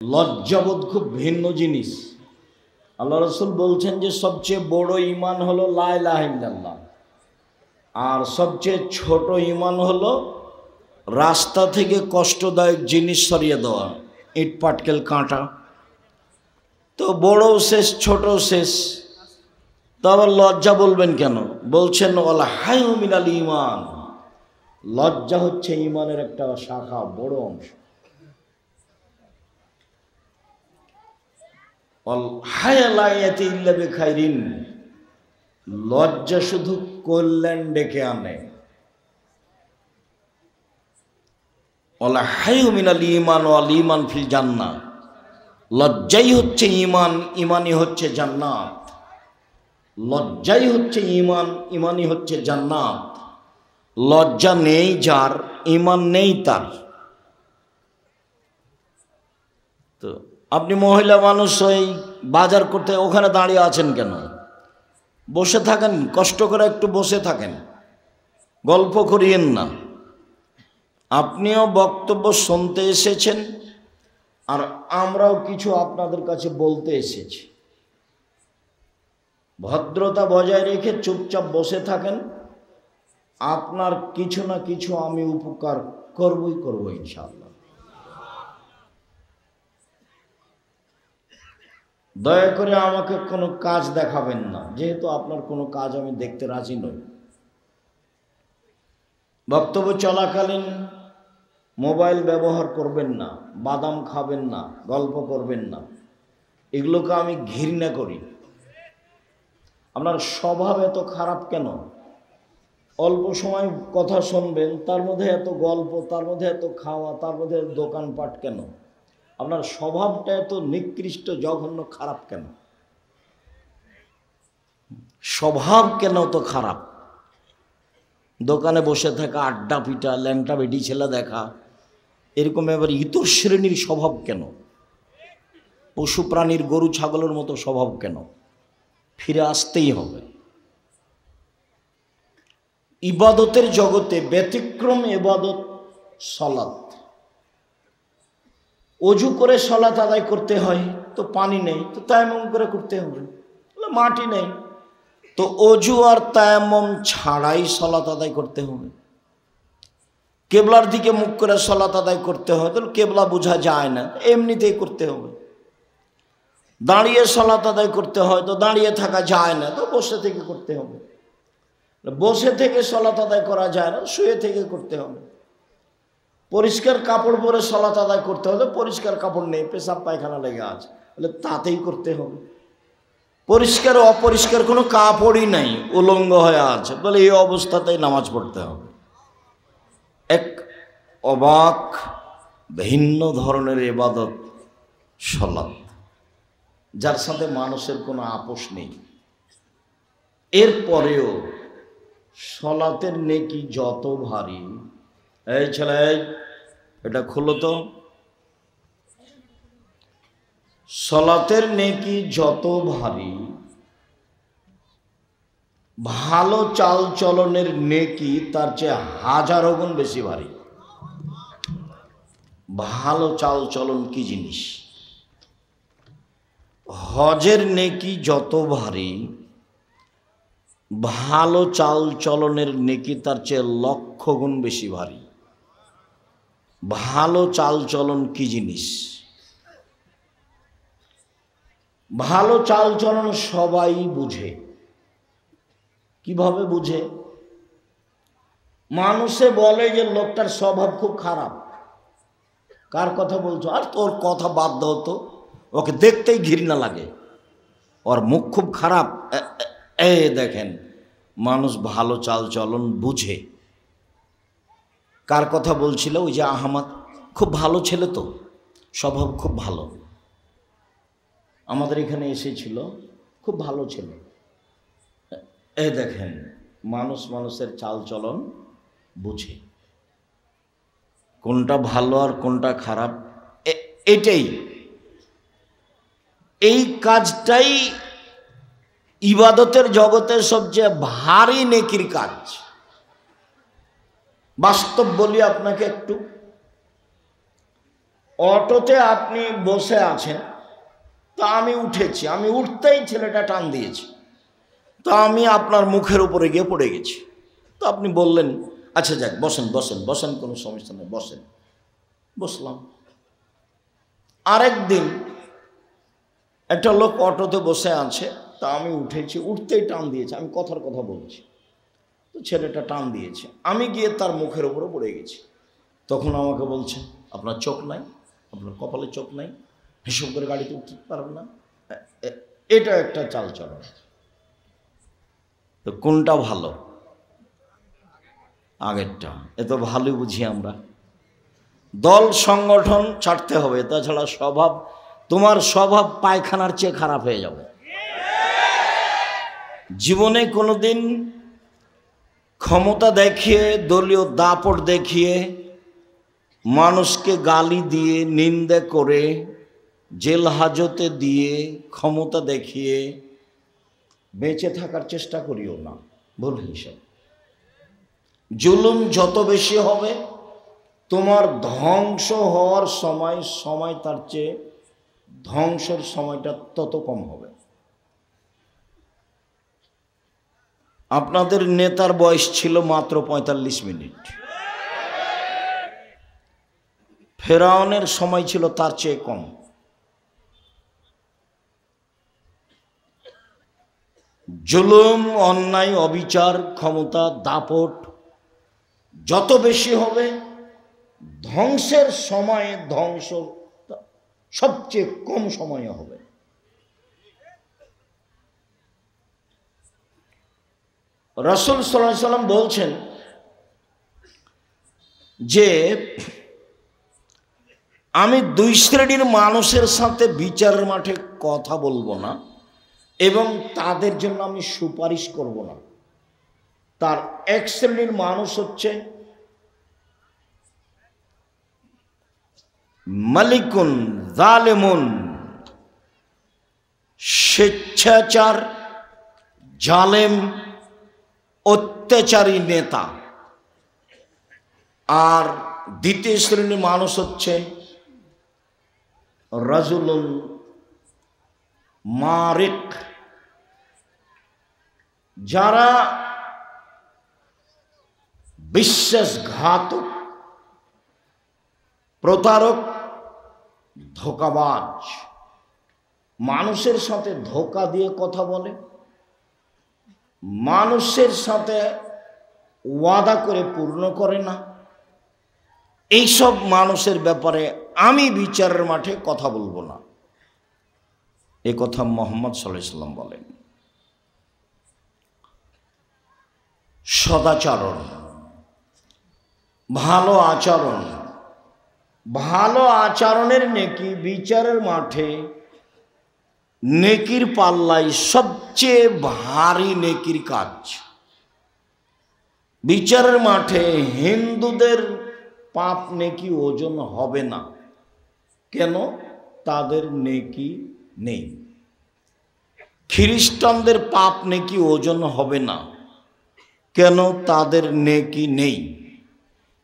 লজ্জাবোধ খুব ভিন্ন জিনিস। আল্লাহ রসুল বলছেন যে সবচেয়ে বড় ঈমান হলো লা ইলাহা ইল্লাল্লাহ, আর সবচেয়ে ছোট ঈমান হলো রাস্তা থেকে কষ্টদায়ক জিনিস সরিয়ে দেওয়া, ইট পাটকেল কাঁটা। তো বড়ও শেষ ছোটও শেষ, তো আবার লজ্জা বলবেন কেন? বলছেন ওয়াল হায়ু মিনাল ঈমান, লজ্জা হচ্ছে ঈমানের একটা শাখা, বড় অংশ। লজ্জা শুধু কল্যাণ ডেকে আনে। লজ্জাই হচ্ছে ঈমান, ঈমানই হচ্ছে জান্নাত। লজ্জাই হচ্ছে ঈমান, ঈমানই হচ্ছে জান্নাত। লজ্জা নেই যার, ঈমান নেই তার। তো আপনি মহিলা মানুষ ওই বাজার করতে ওখানে দাঁড়িয়ে আছেন কেন? বসে থাকেন, কষ্ট করে একটু বসে থাকেন, গল্প করিয়েন না। আপনিও বক্তব্য শুনতে এসেছেন, আর আমরাও কিছু আপনাদের কাছে বলতে এসেছি। ভদ্রতা বজায় রেখে চুপচাপ বসে থাকেন, আপনার কিছু না কিছু আমি উপকার করবই করব ইনশাআল্লাহ। দয়া করে আমাকে কোনো কাজ দেখাবেন না, যেহেতু আপনার কোনো কাজ আমি দেখতে রাজি নই। বক্তব্য চলাকালীন মোবাইল ব্যবহার করবেন না, বাদাম খাবেন না, গল্প করবেন না, এগুলোকে আমি ঘৃণা করি। আপনার স্বভাব এত খারাপ কেন? অল্প সময় কথা শুনবেন, তার মধ্যে এত গল্প, তার মধ্যে এত খাওয়া, তার মধ্যে দোকানপাট কেন? আপনার স্বভাবটা এত নিকৃষ্ট, জঘন্য, খারাপ কেন? স্বভাব কেন তো খারাপ? দোকানে বসে থাকা, আড্ডা পিটা, ল্যাংটা বেটি ছেলে দেখা, এরকম এবার ইতর শ্রেণীর স্বভাব কেন? পশু প্রাণীর গরু ছাগলের মতো স্বভাব কেন? ফিরে আসতেই হবে। ইবাদতের জগতে ব্যতিক্রম ইবাদত সালাত। অজু করে সালাত আদায় করতে হয়, তো পানি নেই, তো তায়াম্মুম করে করতে হবে। মাটি নেই, তো অজু আর তায়াম্মুম ছাড়াই সালাত আদায় করতে হবে। কেবলার দিকে মুখ করে সালাত আদায় করতে হয়, তো কেবলা বোঝা যায় না, এমনিতেই করতে হবে। দাঁড়িয়ে সালাত আদায় করতে হয়, তো দাঁড়িয়ে থাকা যায় না, তো বসে থেকে করতে হবে। বসে থেকে সালাত আদায় করা যায় না, শুয়ে থেকে করতে হবে। পরিষ্কার কাপড় পরে সালাত আদায় করতে হলে পরিষ্কার কাপড় নেই, পেশাব পায়খানা লেগে আছে, বলে তাতেই করতে হবে। পরিষ্কার অপরিষ্কার কোনো কাপড়ই নাই, উলঙ্গ হয়ে আছে, বলে এই অবস্থাতেই নামাজ পড়তে হবে। এক অবাক ভিন্ন ধরনের ইবাদত সালাত, যার সাথে মানুষের কোনো আপোষ নেই। এরপরেও সালাতের নেকি যত ভারী, এই ছেলে এটা খুলো তো, সালাতের নেকি যত ভারী, ভালো চাল চলনের নেকি তার চেয়ে হাজারো গুণ বেশি ভারী। ভালো চাল চলন কি জিনিস? হজের নেকি যত ভারী, ভালো চাল চলনের নেকি তার চেয়ে লক্ষ গুণ বেশি ভারী। ভালো চাল চলন কি জিনিস? ভালো চাল চলন সবাই বুঝে। কিভাবে বুঝে? মানুষে বলে যে লোকটার স্বভাব খুব খারাপ। কার কথা বলছো? আর তোর কথা বাদ দাও তো, ওকে দেখতেই ঘৃণা লাগে, ওর মুখ খুব খারাপ। দেখেন, মানুষ ভালো চাল চলন বুঝে। কার কথা বলছিল? ওই যে আহমদ, খুব ভালো ছেলে তো, স্বভাব খুব ভালো, আমাদের এখানে এসেছিল, খুব ভালো ছেলে। দেখেন, মানুষ মানুষের চাল চলন বুঝে, কোনটা ভালো আর কোনটা খারাপ। এটাই, এই কাজটাই ইবাদতের জগতের সবচেয়ে ভারী নেকির কাজ। বাস্তব বলি আপনাকে একটু, অটোতে আপনি বসে আছেন, তা আমি উঠেছি, আমি উঠতেই ছেলেটা টান দিয়েছি, তা আমি আপনার মুখের উপরে গিয়ে পড়ে গেছি। তো আপনি বললেন আচ্ছা যাক বসেন বসেন বসেন, কোনো সমস্যা নেই বসেন। বসলাম। আরেক দিন একটা লোক অটোতে বসে আছে, তা আমি উঠেছি, উঠতেই টান দিয়েছে, আমি কথার কথা বলছি, তো ছেলেটা টান দিয়েছে, আমি গিয়ে তার মুখের উপরে পড়ে গেছি। তখন আমাকে বলছে আপনার চোখ নাই, আপনার কপালে চোখ নাই, হিসেব করে গাড়িতে উঠতে পারবেন না। এটা একটা চালচলন। তো কোনটা ভালো? আগেরটা। এ তো ভালোই বুঝি আমরা। দল সংগঠন ছাড়তে হবে, তাছাড়া স্বভাব, তোমার স্বভাব পায়খানার চেয়ে খারাপ হয়ে যাবে। জীবনে কোনোদিন ক্ষমতা দেখিয়ে, দলীয় দাপট দেখিয়ে, মানুষকে গালি দিয়ে, নিন্দে করে, জেল হাজতে দিয়ে, ক্ষমতা দেখিয়ে বেঁচে থাকার চেষ্টা করিও না, ভুল হিসাব। জুলুম যত বেশি হবে তোমার ধ্বংস হওয়ার সময় তার চেয়ে ধ্বংসের সময়টা তত কম হবে। আপনাদের নেতার বয়স ছিল মাত্র ৪৫ মিনিট, ফেরাউনের সময় ছিল তার চেয়ে কম। জুলুম, অন্যায়, অবিচার, ক্ষমতা, দাপট যত বেশি হবে ধ্বংসের সময়ে ধ্বংস সবচেয়ে কম সময়ে হবে। রাসূল সাল্লাল্লাহু আলাইহি সাল্লাম বলছেন যে আমি দুই শ্রেণীর মানুষের সাথে বিচারের মাঠে কথা বলবো না এবং তাদের জন্য আমি সুপারিশ করব না। তার এক শ্রেণীর মানুষ হচ্ছে মালিকুন জালেমুন, স্বেচ্ছাচার, জালেম, অত্যাচারী নেতা। আর দ্বিতীয় শ্রেণীর মানুষ হচ্ছে রাজুলুন মারিক, যারা বিশ্বাসঘাতক, প্রতারক, ধোঁকাবাজ, মানুষের সাথে ধোঁকা দিয়ে কথা বলে, মানুষের সাথে ওয়াদা করে পূর্ণ করে না। এইসব মানুষের ব্যাপারে আমি বিচারের মাঠে কথা বলবো না, এ কথা মুহাম্মদ সাল্লাল্লাহু আলাইহি ওয়াসাল্লাম বলেন। সদাচরণ, ভালো আচরণ, ভালো আচরণের নেকি বিচারের মাঠে নেকির পাল্লায় সবচেয়ে ভারী নেকির কাজ। বিচারের মাঠে হিন্দুদের পাপ নেকি ওজন হবে না, কেন? তাদের নেকি নেই। খ্রিস্টানদের পাপ নেকি ওজন হবে না, কেন? তাদের নেকি নেই।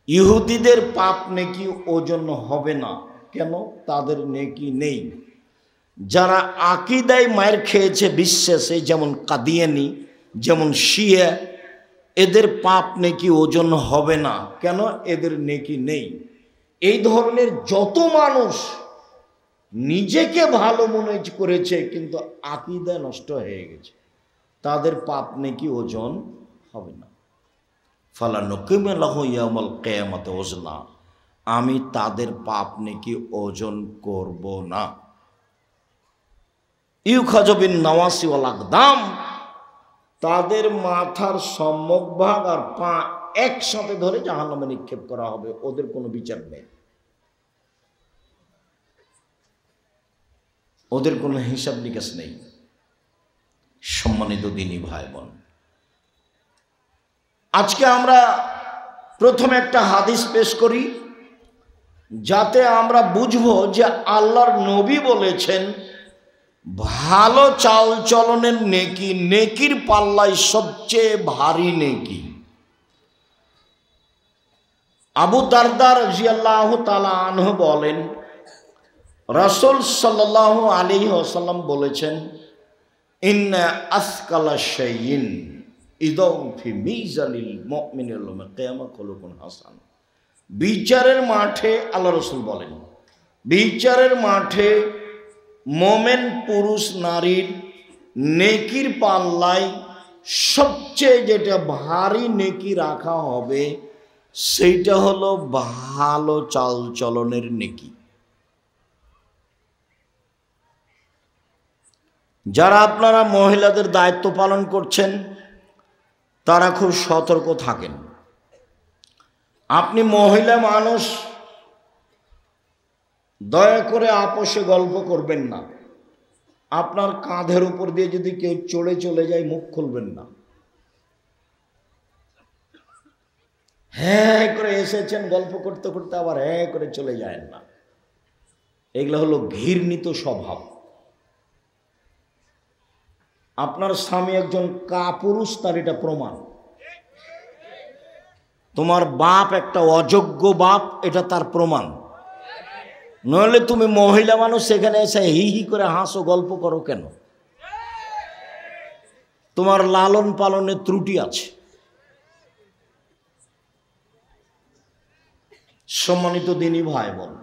ইহুদিদের পাপ নেকি ওজন হবে না, কেন? তাদের নেকি নেই। যারা আকীদায় মার খেয়েছে বিশ্বাসে, যেমন কাদিয়ানি, যেমন শিয়া, এদের পাপ নেকি ওজন হবে না, কেন? এদের নেকি নেই। এই ধরনের যত মানুষ নিজেকে ভালো মনে করেছে কিন্তু আকীদা নষ্ট হয়ে গেছে, তাদের পাপ নেকি ওজন হবে না। ফালানুকিমু লাহু ইয়াউমাল কিয়ামাতি ওজনা, আমি তাদের পাপ নেকি ওজন করব না। ইউখাযু বিন নাওয়াসি ওয়াল আকদাম, তাদের মাথার সম্মুখভাগ আর পা একসাথে ধরে জাহান্নামে নিক্ষেপ করা হবে, ওদের কোনো বিচার নেই, ওদের কোনো হিসাব নিকাশ নেই। সম্মানিত দিনী ভাই বোন, আজকে আমরা প্রথমে একটা হাদিস পেশ করি যাতে আমরা বুঝবো যে আল্লাহর নবী বলেছেন ভালো চাল চলনের নেকি নেকির পাল্লায় সবচেয়ে ভারী নেকি। আবু দারদা রাদিয়াল্লাহু তাআলা আনহু বলেন, রাসূল সাল্লাল্লাহু আলাইহি ওয়াসাল্লাম বলেছেন, ইন্না আসকালা শাইইন ইদাউ ফি মিজানিল মুমিনিল ইয়াউমাল কিয়ামা খুলুকুন হাসান। বিচারের মাঠে আল্লাহ রাসূল বলেন, বিচারের মাঠে মোমেন পুরুষ নারীর নেকির পাল্লায় সবচেয়ে যেটা ভারী নেকি রাখা হবে সেইটা হলো ভালো চালচলনের নেকি। যারা আপনারা মহিলাদের দায়িত্ব পালন করছেন তারা খুব সতর্ক থাকেন। আপনি মহিলা মানুষ, দয়া করে আপোষে গল্প করবেন না। আপনার কাঁধের উপর দিয়ে যদি কেউ চড়ে চলে যায় মুখ খুলবেন না। হ্যাঁ করে এসেছেন গল্প করতে করতে আবার হ্যাঁ করে চলে যায় না। এগুলো হলো ঘৃণিত স্বভাব। আপনার স্বামী একজন কাপুরুষ, তার এটা প্রমাণ। তোমার বাপ একটা অযোগ্য বাপ, এটা তার প্রমাণ। নইলে তুমি মহিলা মানুষ সেখানে এসে হি হি করে হাসো, গল্প করো কেন? তোমার লালন পালনের ত্রুটি আছে। সম্মানিত দিনী ভাই বোন,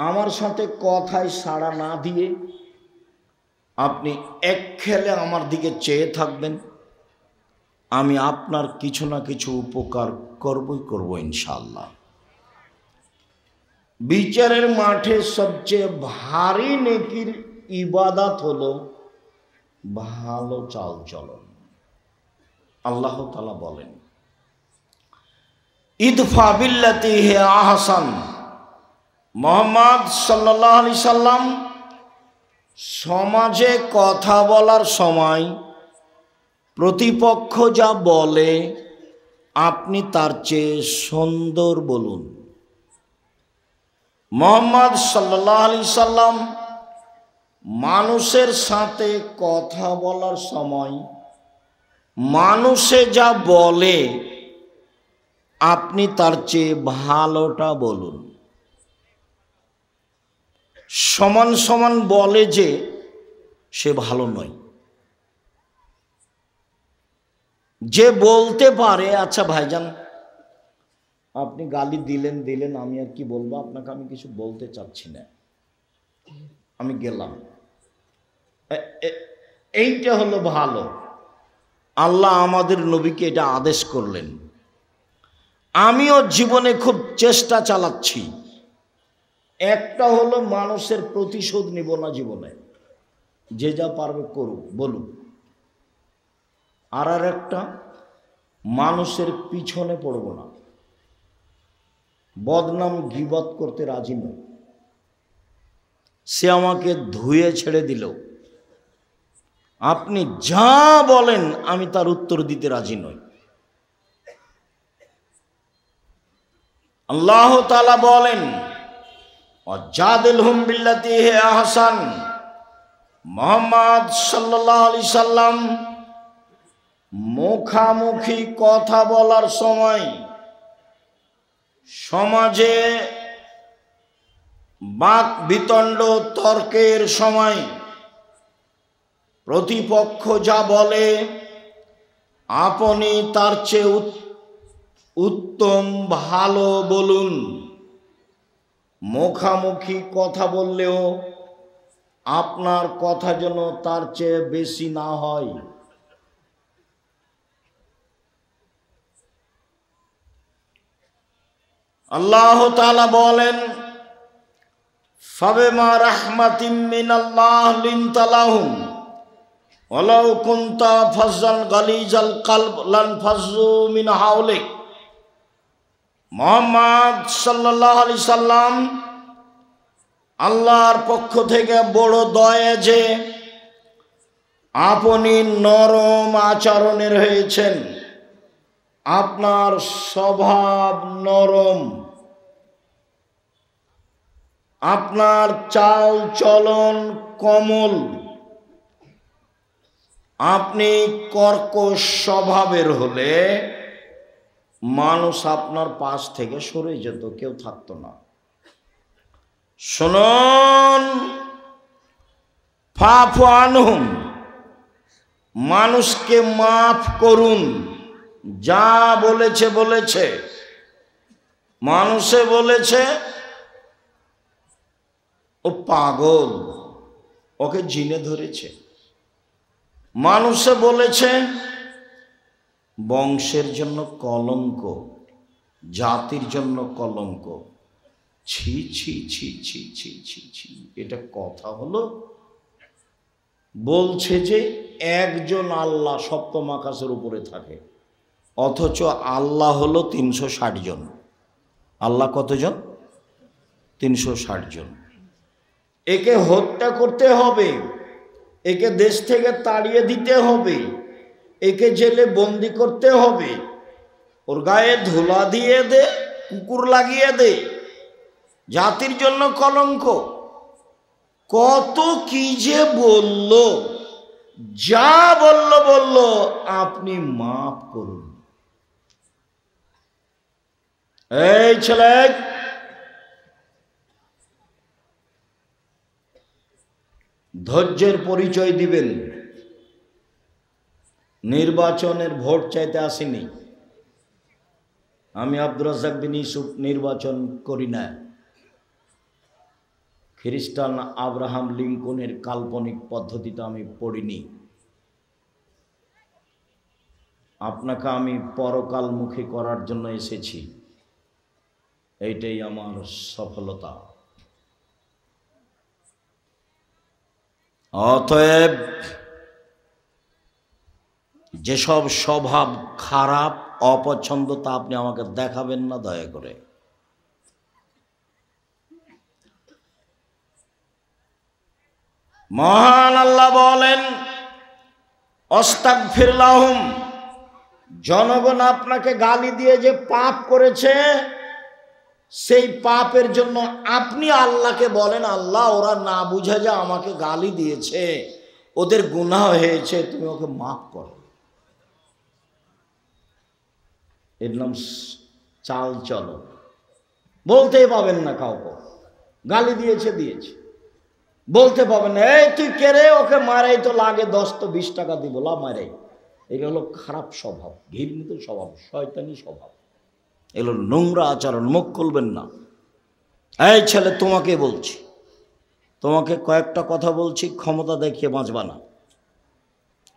আমার সাথে কথায় সাড়া না দিয়ে আপনি এক খেলে আমার দিকে চেয়ে থাকবেন, আমি আপনার কিছু না কিছু উপকার করবই করব ইনশাআল্লাহ। বিচারের মাঠে সবচেয়ে ভারী নেকির ইবাদত হলো ভালো চালচলন। আল্লাহ তাআলা বলেন, ইদফা বিল্লাতি হিয়া আহসান। মুহাম্মদ সাল্লাল্লাহু আলাইহি সাল্লাম সমাজে কথা বলার সময় প্রতিপক্ষ যা বলে আপনি তার চেয়ে সুন্দর বলুন। মুহাম্মদ সাল্লাল্লাহু আলাইহি সাল্লাম মানুষের সাথে কথা বলার সময় মানুষে যা বলে আপনি তার চেয়ে ভালোটা বলুন। সমান সমান বলে যে সে ভালো নয়। যে বলতে পারে, আচ্ছা ভাইজান আপনি গালি দিলেন, আমি আর কি বলবো, আপনাকে আমি কিছু বলতে চাচ্ছি না, আমি গেলাম, এইটা হলো ভালো। আল্লাহ আমাদের নবীকে এটা আদেশ করলেন। আমিও জীবনে খুব চেষ্টা চালাচ্ছি। একটা হলো মানুষের প্রতিশোধ নিব না জীবনে, যে যা পারবে করুক বলুক। আর একটা মানুষের পিছনে পড়ব না, বদনাম গীবত করতে রাজি নই। সে আমাকে ধুয়ে ছেড়ে দিল, আপনি যা বলেন আমি তার উত্তর দিতে রাজি নই। আল্লাহ তাআলা বলেন, ওয়াজাদিলহুম বিল্লাতি হিয়া আহসান। মুহাম্মদ সাল্লাল্লাহু আলাইহি সাল্লাম মুখামুখি কথা বলার সময়, সমাজে বাক বিতণ্ড তর্কের সময় প্রতিপক্ষ যা বলে আপনি তার চেয়ে উত্তম ভালো বলুন। মুখামুখি কথা বললেও আপনার কথা যেন তার চেয়ে বেশি না হয়। আল্লাহ তাআলা বলেন, ফাবিমা রাহমাতিম মিনাল্লাহ লিনতা লাহুম ওয়ালাউ কুনতা ফাজ্জান গালিজাল কলব লানফাজ্জু মিন হাওলিক। মুহাম্মদ সাল্লাল্লাহু আলাইহি সাল্লাম আল্লাহর পক্ষ থেকে বড় দয়া যে আপনি নরম আচরণের হয়েছেন, আপনার স্বভাব নরম, আপনার চাল চলন কোমল, আপনি কর্কশ স্বভাবের হলে মানুষ আপনার পাশ থেকে সরে যেত, কেউ থাকতো না। শুনুন, ফাফু আনহুম, মানুষকে মাফ করুন। যা বলেছে বলেছে, মানুষে বলেছে ও পাগল, ওকে জিনে ধরেছে। মানুষে বলেছে বংশের জন্য কলঙ্ক, জাতির জন্য কলঙ্ক। ছি ছি ছি ছি ছি ছি ছি, এটা কথা হলো? বলছে যে একজন আল্লাহ সপ্তম আকাশের উপরে থাকে, অথচ আল্লাহ হলো 360 জন। আল্লাহ কতজন? 360 জন। একে হত্যা করতে হবে, একে দেশ থেকে তাড়িয়ে দিতে হবে, একে জেলে বন্দি করতে হবে, ওর গায়ে ধুলা দিয়ে দে, কুকুর লাগিয়ে দে, জাতির জন্য কলঙ্ক। কত কি যে বলল, যা বলল আপনি মাফ করুন। এই ছেলে, ধৈর্যের পরিচয় দিবেন। নির্বাচনের ভোট চাইতে আসিনি আমি। আব্দুর রাজ্জাক বিন ইউসুফ নির্বাচন করি না। খ্রিস্টান আব্রাহাম লিঙ্কনের কাল্পনিক পদ্ধতিতে আমি পড়িনি। আপনাকে আমি পরকালমুখী করার জন্য এসেছি, এইটাই আমার সফলতা। অতএব যেসব স্বভাব খারাপ, অপছন্দ, তা আপনি আমাকে দেখাবেন না দয়া করে। মহান আল্লাহ বলেন, আস্তাগফির লাহুম, জনগণ আপনাকে গালি দিয়ে যে পাপ করেছে, সেই পাপের জন্য আপনি আল্লাহকে বলেন, আল্লাহ ওরা না বুঝে যে আমাকে গালি দিয়েছে, ওদের গুনাহ হয়েছে, তুমি ওকে মাফ করো। এর নাম চাল চলো। বলতেই পাবেন না কাউকে গালি দিয়েছে, বলতে পাবেন না, এই তুই কে রে, ওকে মারাই তো লাগে 10 তো 20 টাকা দিব, লা মারাই। এটা হলো খারাপ স্বভাব, ঘৃণিত স্বভাব, শয়তানি স্বভাব, এগুলো নোংরা আচরণ। মুখ খুলবেন না। এই ছেলে, তোমাকে বলছি, তোমাকে কয়েকটা কথা বলছি, ক্ষমতা দেখিয়ে বাঁচবা না।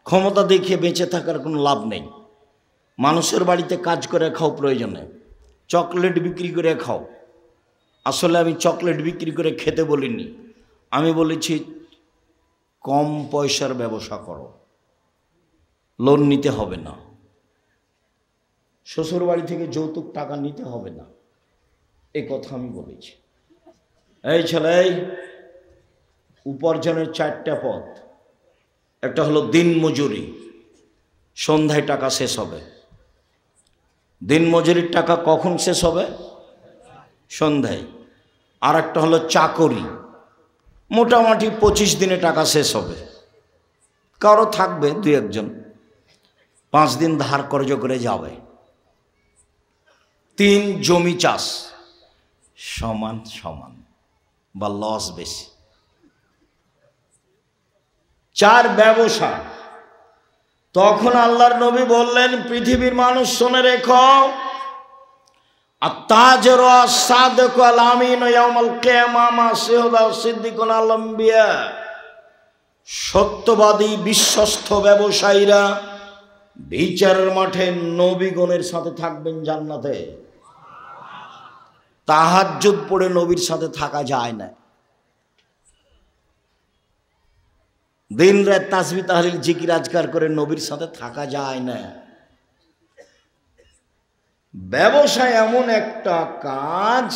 ক্ষমতা দেখিয়ে বেঁচে থাকার কোনো লাভ নেই। মানুষের বাড়িতে কাজ করে খাও, প্রয়োজনে চকলেট বিক্রি করে খাও। আসলে আমি চকলেট বিক্রি করে খেতে বলিনি, আমি বলেছি কম পয়সার ব্যবসা করো, লোন নিতে হবে না, শ্বশুর বাড়ি থেকে যৌতুক টাকা নিতে হবে না, এই কথা আমি বলেছি। এই ছেলে, উপার্জনের 4টা পথ। একটা হলো দিন মজুরি, সন্ধ্যায় টাকা শেষ হবে। দিন মজুরির টাকা কখন শেষ হবে? সন্ধ্যায়। আর একটা হলো চাকরি, মোটামুটি 25 দিনে টাকা শেষ হবে। কারো থাকবে 2-1 জন, 5 দিন ধার কর্জ করে যাবে। 3 জমি চাষ, সমান সমান বা লস বেশি। 4 ব্যবসা। তখন আল্লাহর নবী বললেন, পৃথিবীর মানুষ শুনে রেখো, আত-তাজির আস-সাদিক ওয়াল আমিন ইয়াউমাল কিয়ামাহ মা শুহাদা ওয়াস-সিদ্দিকুন ওয়াল আম্বিয়া। সত্যবাদী বিশ্বস্ত ব্যবসায়ীরা বিচারের মাঠে নবীগণের সাথে থাকবেন জান্নাতে। তাহাজ্জুদ পড়ে নবীর সাথে থাকা যায় না। দিন রাত তাসবিহ তাহলিল জিকির আজকার করে নবীর সাথে থাকা যায় না। ব্যবসা এমন একটা কাজ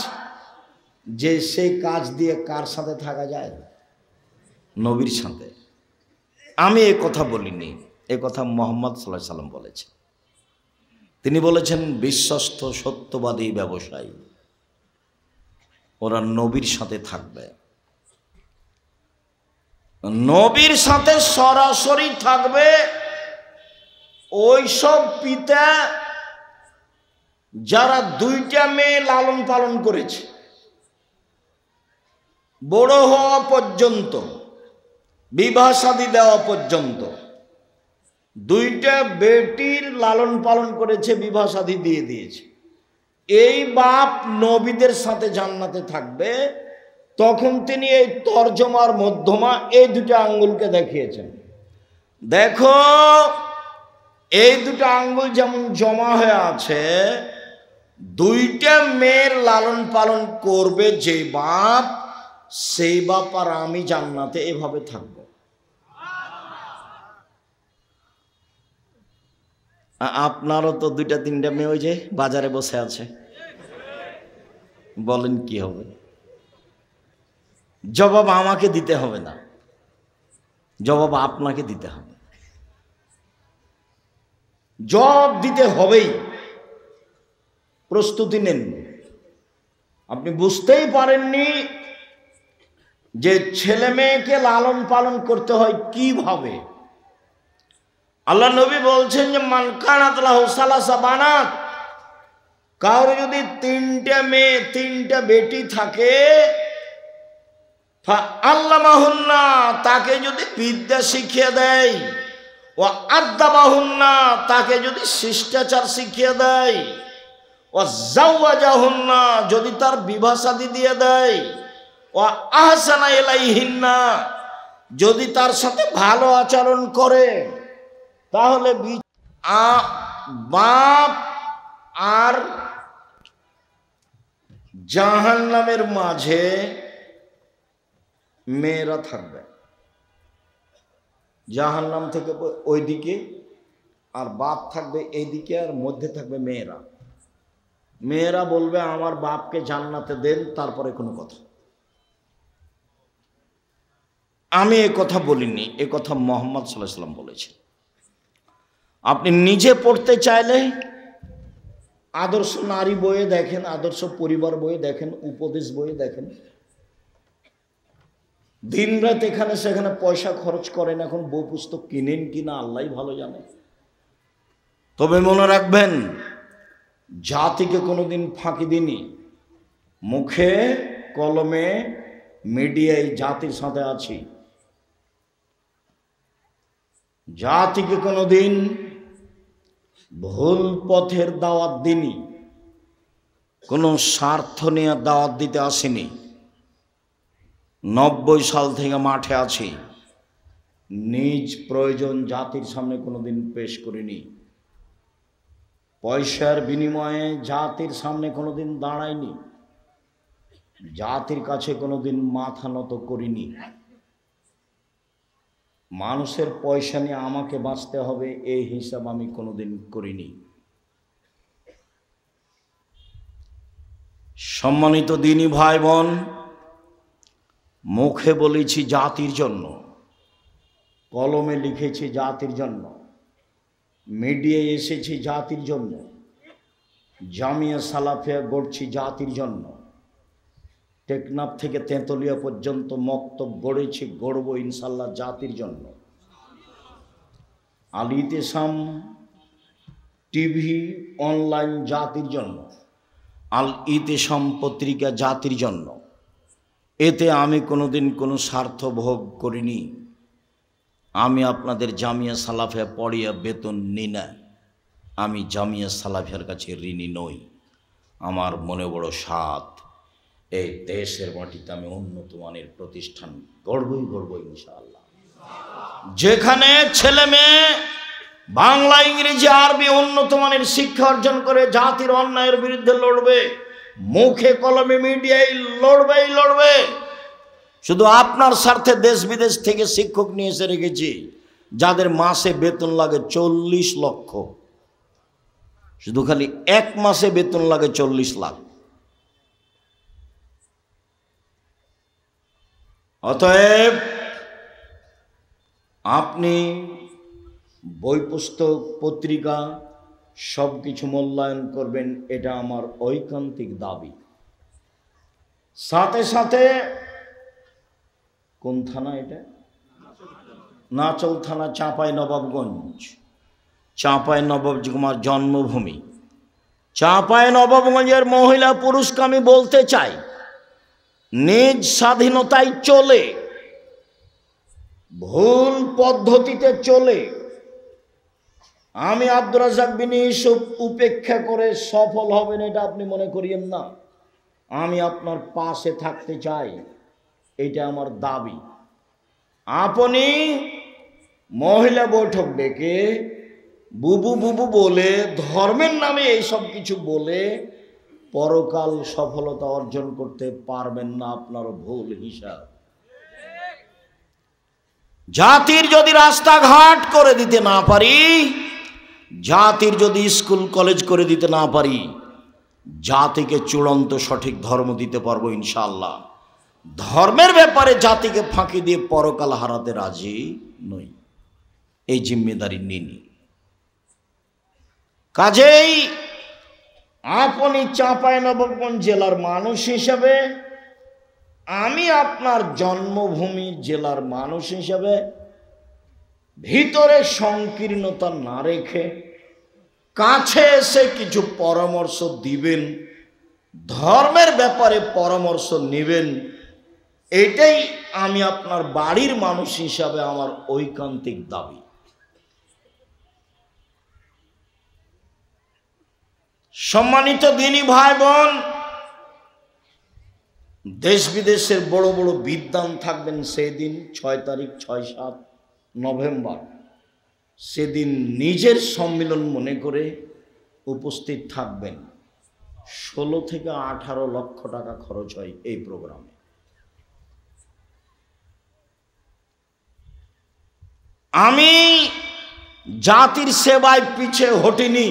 যে সেই কাজ দিয়ে কার সাথে থাকা যায়? নবীর সাথে। আমি এ কথা বলিনি, এ কথা মুহাম্মদ সাল্লাল্লাহু আলাইহি সাল্লাম বলেছেন। তিনি বলেছেন বিশ্বস্ত সত্যবাদী ব্যবসায়ী, ওরা নবীর সাথে থাকবে। নবীর সাথে সরাসরি থাকবে ওই সব পিতা যারা 2টা মেয়ে লালন পালন করেছে। বড় হওয়া পর্যন্ত, বিবাহ শাদী দেওয়া পর্যন্ত, দুইটা বেটির লালন পালন করেছে, বিবাহ শাদী দিয়ে দিয়েছে। এই বাপ নবীদের সাথে জান্নাতে থাকবে। তখন তিনি এই তর্জমার মধ্যমা এই দুটো আঙ্গুলকে দেখিয়েছেন, দেখো এই দুটো আঙ্গুল যেমন জমা হয়ে আছে, দুইটা মেয়ের লালন পালন করবে যে বাপ, সেই বাপ আর আমি জান্নাতে এভাবে থাকব। আপনারও তো দুইটা তিনটা মেয়ে ওই যে বাজারে বসে আছে, বলেন কি হবে? জবাব আমাকে দিতে হবে না, জবাব আপনাকে দিতে হবে, জবাব দিতে হবেই। প্রস্তুতি নেন। আপনি বুঝতেই পারেননি যে ছেলে মেয়েকে লালন পালন করতে হয় কিভাবে। আল্লাহ নবী বলছেন যে মান কানাত লাহু সালাসা বানাত, কারো যদি তিনটা মেয়ে তিনটা বেটি থাকে, আল্লামাহুন্না, তাকে যদি বিদ্যা শিখিয়ে দেয়, ও আদ্দাবাহুন্না, তাকে যদি শিষ্টাচার শিখিয়ে দেয়, ও জাওয়াজাহুন্না, যদি তার বিবাহ শাদী দিয়ে দেয়, ও আহসানা ইলাইহিন্না, যদি তার সাথে ভালো আচরণ করে, তাহলে বাপ আর জাহান্নামের মাঝে মেয়েরা থাকবে। জাহান্নাম থেকে ওইদিকে, আর বাপ থাকবে এইদিকে, আর মধ্যে থাকবে মেয়েরা। মেয়েরা বলবে আমার বাপকে জান্নাতে দেন, তারপরে কোনো কথা। আমি এ কথা বলিনি, এ কথা মুহাম্মদ সাল্লাল্লাহু আলাইহি ওয়াসাল্লাম বলেছেন। আপনি নিজে পড়তে চাইলে আদর্শ নারী বইয়ে দেখেন, আদর্শ পরিবার বইয়ে দেখেন, উপদেশ বইয়ে দেখেন। দিন রাত এখানে সেখানে পয়সা খরচ করেন, এখন বই পুস্তক কিনেন কিনা আল্লাহই ভালো জানে। তবে মনে রাখবেন, জাতিকে কোনোদিন ফাঁকি দিনি। মুখে কলমে মিডিয়ায় জাতির সাথে আছি। জাতিকে কোনোদিন ভুল পথের দাওয়াত দিনি, কোনো স্বার্থ নিয়ে দাওয়াত দিতে আসিনি। 90 সাল থেকে মাঠে আছি, নিজ প্রয়োজন জাতির সামনে কোনোদিন পেশ করিনি। পয়সার বিনিময়ে জাতির সামনে কোনোদিন দাঁড়াইনি, জাতির কাছে কোনোদিন মাথা নত করিনি। মানুষের পয়সা নিয়ে আমাকে বাঁচতে হবে এই হিসাব আমি কোনোদিন করিনি। সম্মানিত দিনী ভাই বোন, মুখে বলেছি জাতির জন্য, কলমে লিখেছি জাতির জন্য, মিডিয়ায় এসেছি জাতির জন্য, জামিয়া সালাফিয়া গড়ছি জাতির জন্য, টেকনাফ থেকে তেঁতুলিয়া পর্যন্ত মক্তব গড়েছি, গড়ব ইনশাল্লাহ জাতির জন্য। আল ইতিসাম টিভি অনলাইন জাতির জন্য, আল ইতিসাম পত্রিকা জাতির জন্য। এতে আমি কোনোদিন কোনো স্বার্থ ভোগ করিনি। আমি আপনাদের জামিয়া সালাফিয়া পড়িয়া বেতন নিই না, আমি জামিয়া সালাফিয়ার কাছে ঋণী নই। আমার মনে বড় সাধ, এই দেশের মাটিতে আমি উন্নত মানের প্রতিষ্ঠান গড়বই ইনশাআল্লাহ। যেখানে ছেলে মেয়ে বাংলা ইংরেজি আরবি উন্নত মানের শিক্ষা অর্জন করে জাতির অন্যায়ের বিরুদ্ধে লড়বে, মুখে কলমে মিডিয়ায় লড়বে। শুধু আপনার স্বার্থে দেশ বিদেশ থেকে শিক্ষক নিয়ে এসে রেখেছি, যাদের মাসে বেতন লাগে 40 লক্ষ। শুধু খালি এক মাসে বেতন লাগে 40 লাখ। অতএব আপনি বই পুস্তক পত্রিকা সব কিছু মূল্যায়ন করবেন, এটা আমার ঐকান্তিক দাবি। সাথে সাথে কোন থানা এটা? নাচল থানা, চাঁপাই নবাবগঞ্জ। চাঁপাই নবাবগঞ্জ আমার জন্মভূমি। চাঁপাই নবাবগঞ্জের মহিলা পুরুষকে আমি বলতে চাই, নিজ স্বাধীনতায় চলে, ভুল পদ্ধতিতে চলে আমি আব্দুর রাজ্জাক বিন ইউসুফ উপেক্ষা করে সফল হবেন এটা আপনি মনে করিয়েন না। আমি আপনার পাশে থাকতে চাই, এটা আমার দাবি। আপনি মহিলা বৈঠক ডেকে বুবু বুবু বলে ধর্মের নামে এইসব কিছু বলে পরকাল সফলতা অর্জন করতে পারবেন না, আপনার ভুল হিসাব। জাতির যদি রাস্তাঘাট করে দিতে না পারি, জাতির যদি স্কুল কলেজ করে দিতে না পারি, জাতিকে চূড়ান্ত সঠিক ধর্ম দিতে পারবো ইনশাআল্লাহ। ধর্মের ব্যাপারে জাতিকে ফাঁকি দিয়ে পরকাল হারাতে রাজি নই, এই জিম্মেদারি নিনি। কাজেই আপনি চাঁপাইনবাবগঞ্জ জেলার মানুষ হিসেবে, আমি আপনার জন্মভূমি জেলার মানুষ হিসেবে ভিতরে সংকীর্ণতা না রেখে কাছে এসে কিছু পরামর্শ দিবেন, ধর্মের ব্যাপারে পরামর্শ নেবেন, এটাই আমি আপনার বাড়ির মানুষ হিসাবে আমার ঐকান্তিক দাবি। সম্মানিত দিনী ভাই বোন, দেশ বিদেশের বড় বড় বিদ্বান থাকবেন সেদিন 6 তারিখ 6-7 নভেম্বর। সেদিন নিজের সম্মেলন মনে করে উপস্থিত থাকবেন। 16 থেকে 18 লক্ষ টাকা খরচ হয় এই প্রোগ্রামে। আমি জাতির সেবায় পিছে হটিনি।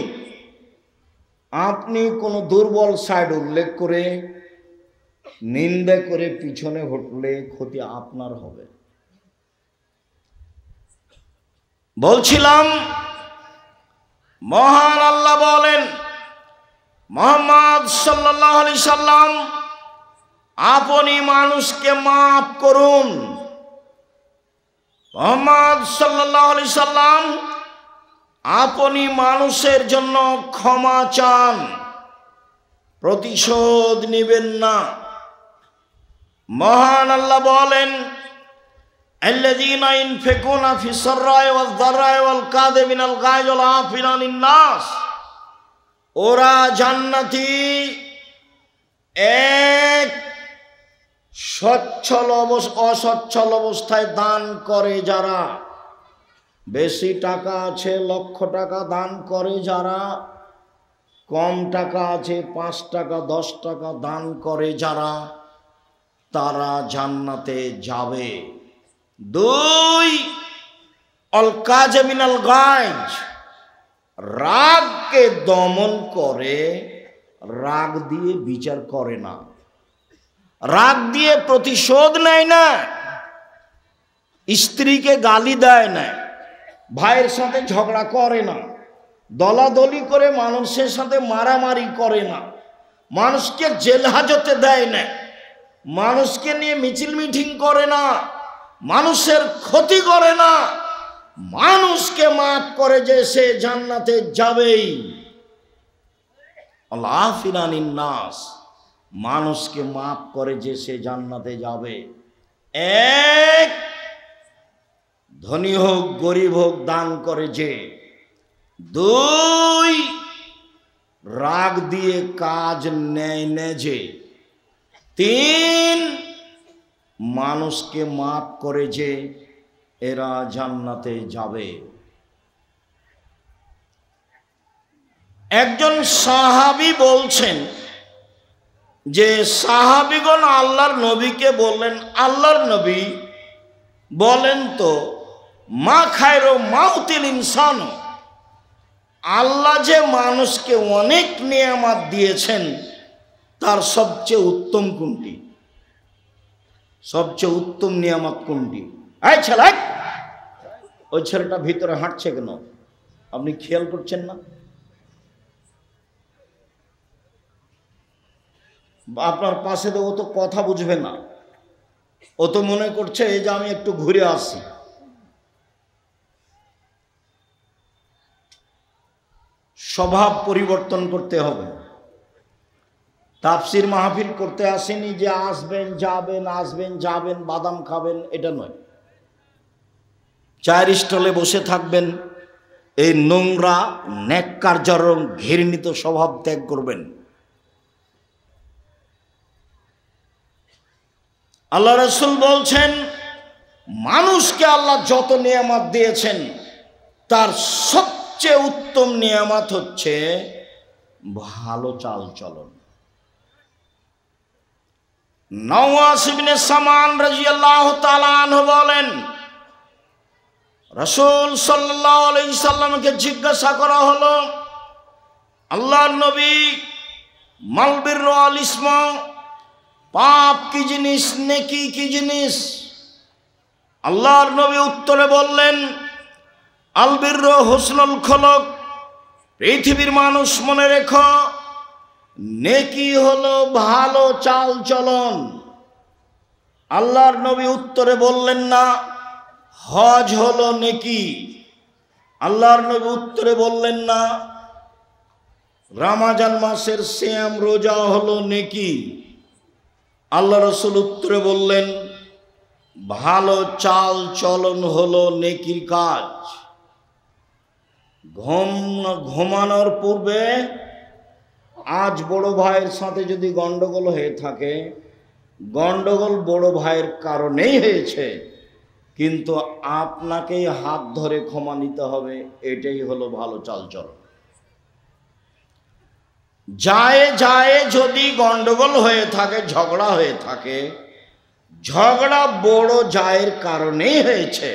আপনি কোনো দুর্বল সাইড উল্লেখ করে নিন্দা করে পিছনে হটলে ক্ষতি আপনার হবে। বলছিলাম, মহান আল্লাহ বলেন, মুহাম্মদ সাল্লাল্লাহু আলাইহি সাল্লাম, আপনি মানুষকে মাফ করুন। মুহাম্মদ সাল্লাল্লাহু আলাইহি সাল্লাম, আপনি মানুষের জন্য ক্ষমা চান, প্রতিশোধ নেবেন না। মহান আল্লাহ বলেন, আল্লাযীনা ইনফিকুনা ফিস সাররাই ওয়াজ দাররাই ওয়াল কাযিমিনাল গায়জ ওয়াল আফিনা আনিন নাস, ওরা জান্নাতি এক সচ্ছল অসচ্ছল অবস্থায় দান করে যারা, বেশি টাকা আছে লক্ষ টাকা দান করে যারা, কম টাকা আছে 5 টাকা 10 টাকা দান করে যারা, তারা জান্নাতে যাবে। 2, অল কাযিমিনাল গায়জ, রাগকে দমন করে, রাগ দিয়ে বিচার করে না, রাগ দিয়ে প্রতিশোধ নেয় না, স্ত্রীকে গালি দেয় না, ভাইয়ের সাথে ঝগড়া করে না, দলাদলি করে মানুষের সাথে মারামারি করে না, মানুষকে জেল হাজতে দেয় না, মানুষকে নিয়ে মিছিল মিটিং করে না, মানুষের ক্ষতি করে না, মানুষকে মাফ করে যে সে জান্নাতে যাবেই। আল্লাহ ফিনানিন নাস, মানুষকে মাফ করে যে সে জান্নাতে যাবে। 1, ধনী হোক গরিব হোক দান করে যে। 2, রাগ দিয়ে কাজ নেয় না যে। 3, মানুষকে মাফ করে যে, এরা জান্নাতে যাবে। একজন সাহাবী বলছেন যে সাহাবীগণ আল্লাহর নবীকে বললেন, আল্লাহর নবী বলেন তো, মা খায়রু মাউতিল ইনসান, আল্লাহ যে মানুষকে অনেক নিয়ামত দিয়েছেন তার সবচেয়ে উত্তম কোনটি? সবচেয়ে উত্তম নিয়ামত কোনটি? এই ছেলে, ওই ছেলেটা ভিতরে হাঁটছে কেন? আপনি খেয়াল করছেন না? আপনার পাশে তো ও তো কথা বুঝবে না, ও তো মনে করছে এই যে আমি একটু ঘুরে আসি। স্বভাব পরিবর্তন করতে হবে। তাফসির মাহফিল করতে আসেনি যে আসবেন যাবেন বাদাম খাবেন, এটা নয়। চায়ের স্টলে বসে থাকবেন, এই নোংরা ন্যাক্কারজনক ঘৃণিত স্বভাব ত্যাগ করবেন। আল্লাহ রাসূল বলছেন, মানুষকে আল্লাহ যত নিয়ামত দিয়েছেন তার সবচেয়ে উত্তম নিয়ামত হচ্ছে ভালো চাল চলন। নওয়াস ইবনে সামান রাদিয়াল্লাহু তাআলা আনহু বলেন, রাসূল সাল্লাল্লাহু আলাইহি সাল্লামকে জিজ্ঞাসা করা হলো, আল্লাহর নবী, মাল বিররু আল ইসমা, পাপ কি জিনিস, নেকি কি জিনিস? আল্লাহর নবী উত্তরে বললেন, আল বিররু হুসনুল খুলুক, পৃথিবীর মানুষ মনে রেখো, নেকি হলো ভালো চাল চলন। আল্লাহর নবী উত্তরে বললেন না হজ হলো নেকি। আল্লাহর নবী উত্তরে বললেন না রমজান মাসের সিয়াম রোজা হলো নেকি। আল্লাহ রাসূল উত্তরে বললেন, ভালো চাল চলন হলো নেকির কাজ। ঘুমানোর পূর্বে আজ বড় ভাইয়ের সাথে যদি গন্ডগোল হয়ে থাকে, গন্ডগোল বড় ভাইয়ের কারণেই হয়েছে, কিন্তু আপনাকেই হাত ধরে ক্ষমা নিতে হবে, এটাই হলো ভালো চালচলন। যায় যদি গন্ডগোল হয়ে থাকে, ঝগড়া হয়ে থাকে, ঝগড়া বড় জায়ের কারণেই হয়েছে,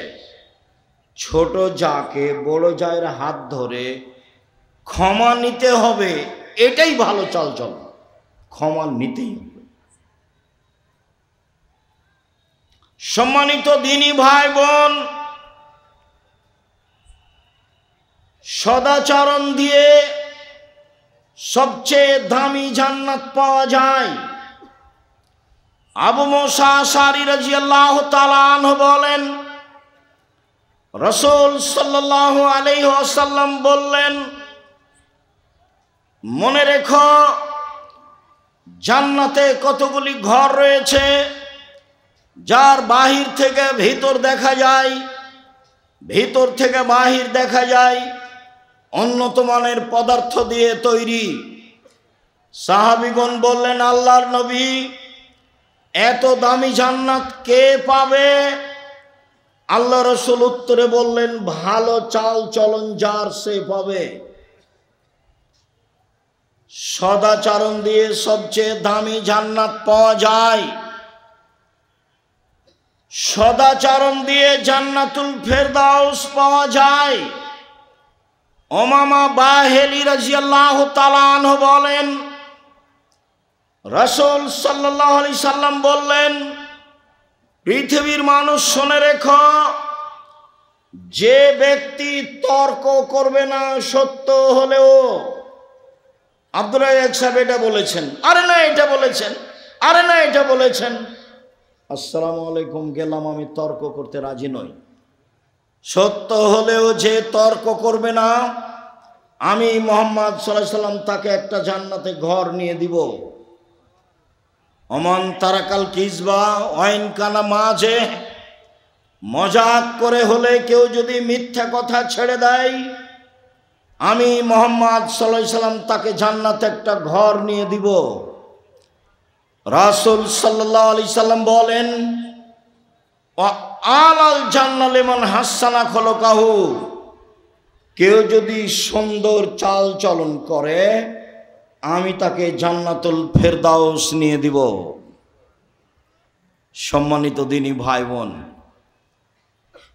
ছোট জাকে বড় জায়ের হাত ধরে ক্ষমা নিতে হবে, এটাই ভালো চালচলন। ক্ষমা নিতেই হবে। সম্মানিত দিনী ভাই বোন, সদাচরণ দিয়ে সবচেয়ে দামি জান্নাত পাওয়া যায়। আবু মুসা আশআরী রাদিয়াল্লাহু তাআলা আনহু বলেন, রাসূল সাল্লাল্লাহু আলাইহি ওয়াসাল্লাম বললেন, মনে রেখো, জান্নাতে কতগুলি ঘর রয়েছে, যার বাহির থেকে ভিতর দেখা যায়, ভিতর থেকে বাহির দেখা যায়, উন্নত মানের পদার্থ দিয়ে তৈরি। সাহাবীগণ বললেন, আল্লাহর নবী, এত দামি জান্নাত কে পাবে? আল্লাহ রাসূল উত্তরে বললেন, ভালো চাল চলন যার, সে পাবে। সদাচরণ দিয়ে সবচেয়ে দামি জান্নাত পাওয়া যায়। সদাচরণ দিয়ে জান্নাতুল ফেরদাউস পাওয়া যায়। উমামা বাহিলি রাদিয়াল্লাহু তাআলা আনহু বলেন, রাসূল সাল্লাল্লাহু আলাইহি সাল্লাম বললেন, পৃথিবীর মানুষ শুনে রেখো, যে ব্যক্তি তর্ক করবে না সত্য হলেও, আব্দুল্লাহ এক সাহেব এটা বলেছেন, আরে না এটা বলেছেন, আরে না এটা বলেছেন, আসসালামু আলাইকুম, গেলাম, আমি তর্ক করতে রাজি নই। সত্য হলেও যে তর্ক করবে না, আমি মুহাম্মদ সাল্লাল্লাহু আলাইহি সাল্লাম তাকে একটা জান্নাতে ঘর নিয়ে দিব। অমান তারাকাল কিজবা ওয়াইন কানা মাঝে, মজাক করে হলে কেউ যদি মিথ্যা কথা ছেড়ে দেয়, আমি মুহাম্মদ সাল্লাল্লাহু আলাইহি সাল্লাম তাকে জান্নাতে একটা ঘর নিয়ে দিব। রাসূল সাল্লাল্লাহু আলাইহি সাল্লাম বলেন, আলাল জান্নাহ লিমান হাসানা খলকাহু, কেউ যদি সুন্দর চাল চলন করে, আমি তাকে জান্নাতুল ফেরদাউস নিয়ে দিব। সম্মানিত দিনী ভাই বোন,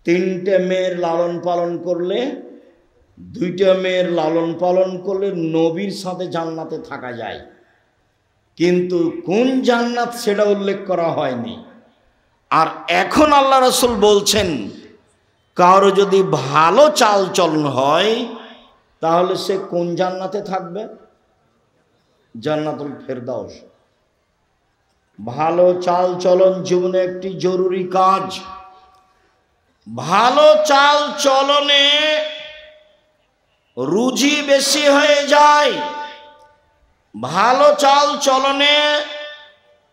তিনটে মেয়ের লালন পালন করলে, দুইটা মেয়ের লালন পালন করলে নবীর সাথে জান্নাতে থাকা যায়, কিন্তু কোন জান্নাত সেটা উল্লেখ করা হয়নি। আর এখন আল্লাহ রাসূল বলছেন, কারো যদি ভালো চাল চলন হয়, তাহলে সে কোন জান্নাতে থাকবে? জান্নাতুল ফেরদাউস। ভালো চাল চলন জীবনে একটি জরুরি কাজ। ভালো চাল চলনে রুজি বেশি হয়ে যায়, ভালো চাল চলনে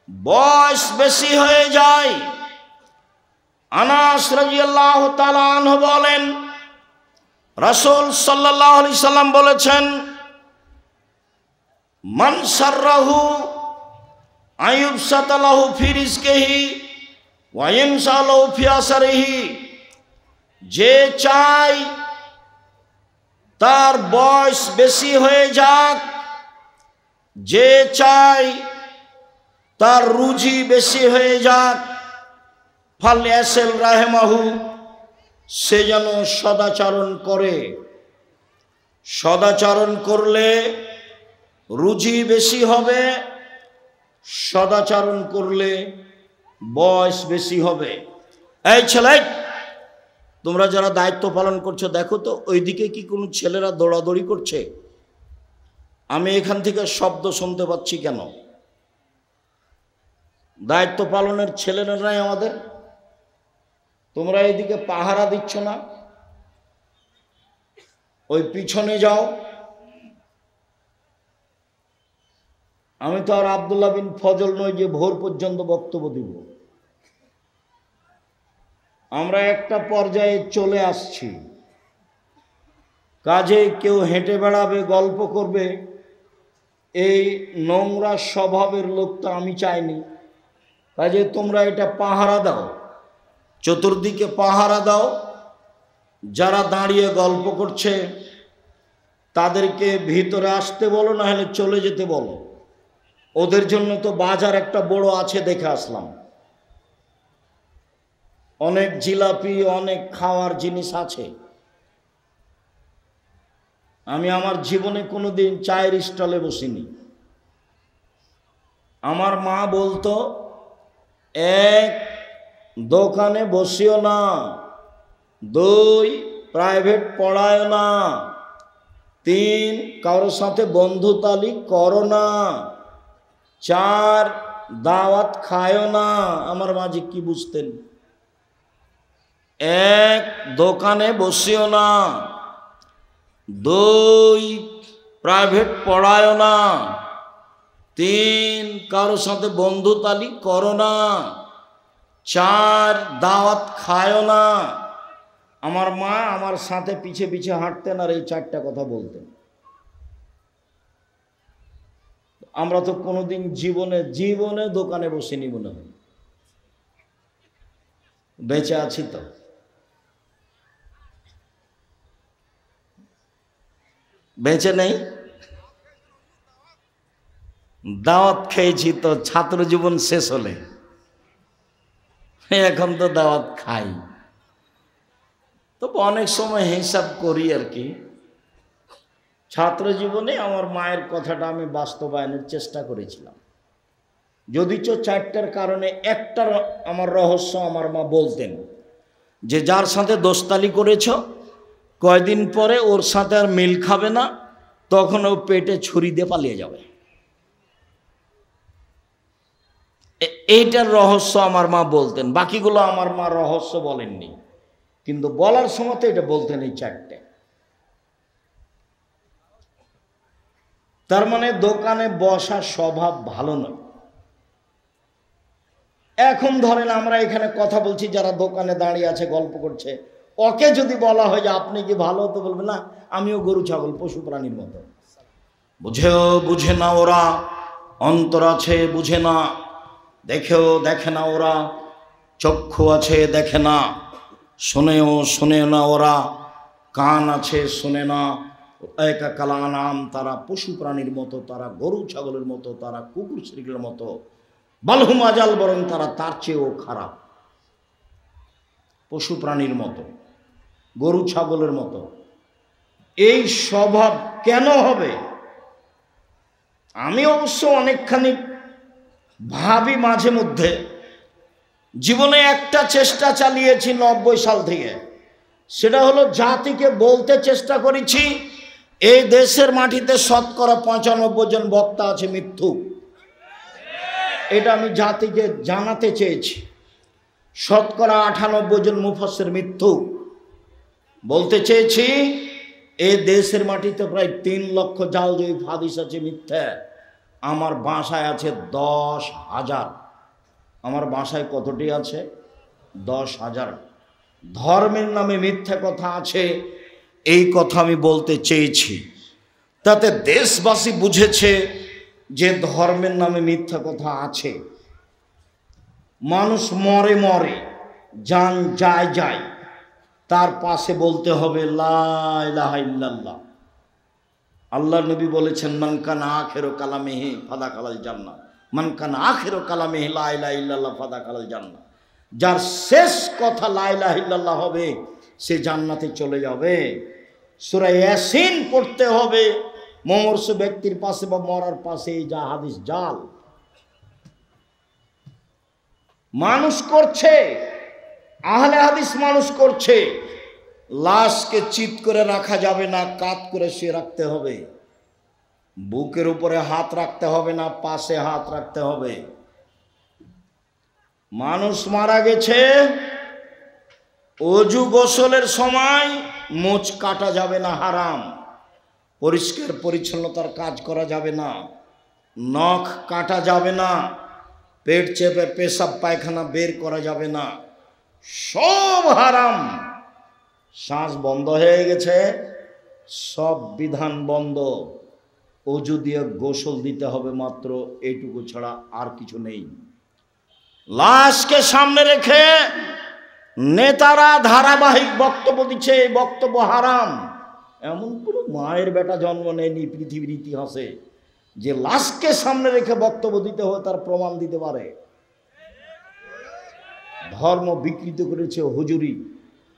বয়স বেশি হয়ে যায়। আনাস রাদিয়াল্লাহু তাআলা আনহু বলেন, রাসূল সাল্লাল্লাহু আলাইহি সাল্লাম বলেছেন, মান সাররাহু আইয়ুবসাতা লাহু ফি রিজকিহি ওয়া ইয়ানসালু ফি আসরিহি, যে চায় তার বয়স বেশি হয়ে যাক, যে চায় তার রুজি বেশি হয়ে যাক, ফালইয়াসিল রাহিমাহু, সে যেন সদাচরণ করে। সদাচরণ করলে রুজি বেশি হবে, সদাচরণ করলে বয়স বেশি হবে। এই ছেলে, তোমরা যারা দায়িত্ব পালন করছো দেখো তো ওইদিকে কি কোনো ছেলেরা দৌড়াদৌড়ি করছে? আমি এখান থেকে শব্দ শুনতে পাচ্ছি কেন? দায়িত্ব পালনের ছেলেরা নাই আমাদের? তোমরা এইদিকে পাহারা দিচ্ছ না? ওই পিছনে যাও। আমি তো আর আব্দুল্লাহ বিন ফজল নই যে ভোর পর্যন্ত বক্তব্য দিব। আমরা একটা পর্যায়ে চলে আসছি, কাজে কেউ হেঁটে বেড়াবে, গল্প করবে, এই নোংরা স্বভাবের লোক তো আমি চাইনি। কাজে তোমরা এটা পাহারা দাও, চতুর্দিকে পাহারা দাও। যারা দাঁড়িয়ে গল্প করছে তাদেরকে ভিতরে আসতে বলো, না হলে চলে যেতে বলো। ওদের জন্য তো বাজার একটা বড় আছে, দেখে আসলাম। অনেক জিলাপি, অনেক খাওয়ার জিনিস আছে। আমি আমার জীবনে কোনোদিন চায়ের স্টলে বসিনি। আমার মা বলতো, এক, দোকানে বসিও না, দুই, প্রাইভেট পড়ায় না, তিন, কারোর সাথে বন্ধুতালি করো না, চার, দাওয়াত খায়ও না। আমার মা যে কি বুঝতেন। এক, দোকানে বসিও না, দুই, প্রাইভেট পড়ায় না, তিন, কারোর সাথে বন্ধুতালি করো না, চার, দাওয়াত খায়ও না। আমার মা আমার সাথে পিছে পিছে হাঁটতেন আর এই চারটা কথা বলতেন। আমরা তো কোনোদিন জীবনে দোকানে বসিনি মনে হয়। বেঁচে আছি তো। বেঁচে নেই, দাওয়াত খেয়েছি তো ছাত্র জীবন শেষ হলে, এখন তো দাওয়াত খাই। তো অনেক সময় হিসাব করি আর কি। ছাত্র জীবনে আমার মায়ের কথাটা আমি বাস্তবায়নের চেষ্টা করেছিলাম, যদিচ চারটার কারণে একটার আমার রহস্য আমার মা বলতেন যে যার সাথে দোস্তালি করেছ কয়দিন পরে ওর সাথে আর মিল খাবে না, তখন ও পেটে ছুরি দিয়ে পালিয়ে যাবে। এইটার রহস্য আমার মা বলতেন। বাকিগুলো আমার মা রহস্য বলেননি, কিন্তু বলার সময় তো এটা বলতেন এই চারটে। তার মানে দোকানে বসার স্বভাব ভালো নয়। এখন ধরেন আমরা এখানে কথা বলছি, যারা দোকানে দাঁড়িয়ে আছে গল্প করছে, ওকে যদি বলা হয় যে আপনি কি ভালো, তো বলবে না আমিও গরু ছাগল পশু প্রাণীর মতো। বুঝে না ওরা, অন্তর আছে বুঝে না, দেখেও দেখে না ওরা, চক্ষু আছে দেখে না, শোনে না ওরা, কান আছে শোনে না। একা কালা নাম, তারা পশু প্রাণীর মতো, তারা গরু ছাগলের মতো, তারা কুকুর শ্রীগুলোর মতো, বালহুম আজাল, বরং তারা তার চেয়েও খারাপ। পশু প্রাণীর মতো, গরু ছাগলের মতো। এই স্বভাব কেন হবে? আমি অবশ্য অনেকখানি ভাবি মাঝে মধ্যে। জীবনে একটা চেষ্টা চালিয়েছি 90 সাল থেকে, সেটা হলো জাতিকে বলতে চেষ্টা করেছি এই দেশের মাটিতে শতকরা 95 জন বক্তা আছে মিথ্যুক। এটা আমি জাতিকে জানাতে চেয়েছি। শতকরা 98 জন মুফাসসির মিথ্যুক। বলতে চেয়েছি এই দেশের মাটিতে প্রায় 3 লক্ষ জাল জয়ীফ হাদিস আছে মিথ্যা। আমার বাসায় আছে 10,000। আমার বাসায় কতটি আছে? 10,000। ধর্মের নামে মিথ্যা কথা আছে, এই কথা আমি বলতে চেয়েছি। তাতে দেশবাসী বুঝেছে যে ধর্মের নামে মিথ্যা কথা আছে। মানুষ মরে মরে, জান যায় যায়, তার পাশে বলতে হবে লা ইলাহা ইল্লাল্লাহ। আল্লাহ নবী বলেছেন মান কানা আখিরু কালামিহি ফাদাখালাল জান্নাহ, মান কানা আখিরু কালামিহি লা ইলাহা ইল্লাল্লাহ ফাদাখালাল জান্নাহ। যার শেষ কথা লা ইলাহা ইল্লাল্লাহ হবে সে জান্নাতে চলে যাবে। সূরা ইয়াসিন পড়তে হবে মমর্ষ ব্যক্তির পাশে বা মরার পাশে, যা হাদিস জাল মানুষ করছে, আহলে হাদিস মানুষ করছে। লাশকে চিৎ করে রাখা যাবে না, কাত করে শুয়ে রাখতে হবে। বুকের উপরে হাত রাখতে হবে না, পাশে হাত রাখতে হবে। মানুষ মারা গেছে, অজু গোসলের সময় মোচ কাটা যাবে না, হারাম। পরিষ্কার পরিচ্ছন্নতার কাজ করা যাবে না, নখ কাটা যাবে না, পেট চেপে পেশাব পায়খানা বের করা যাবে না, সব হারাম। শ্বাস বন্ধ হয়ে গেছে, সব বিধান বন্ধ। অজু দিয়ে গোসল দিতে হবে মাত্র, এইটুকু ছাড়া আর কিছু নেই। লাশকে সামনে রেখে নেতারা ধারাবাহিক বক্তব্য দিচ্ছে, এই বক্তব্য হারাম। এমন কোনো মায়ের বেটা জন্ম নেয়নি পৃথিবীর ইতিহাসে যে লাশকে সামনে রেখে বক্তব্য দিতে হয় তার প্রমাণ দিতে পারে। ধর্ম বিকৃত করেছে হুজুরি।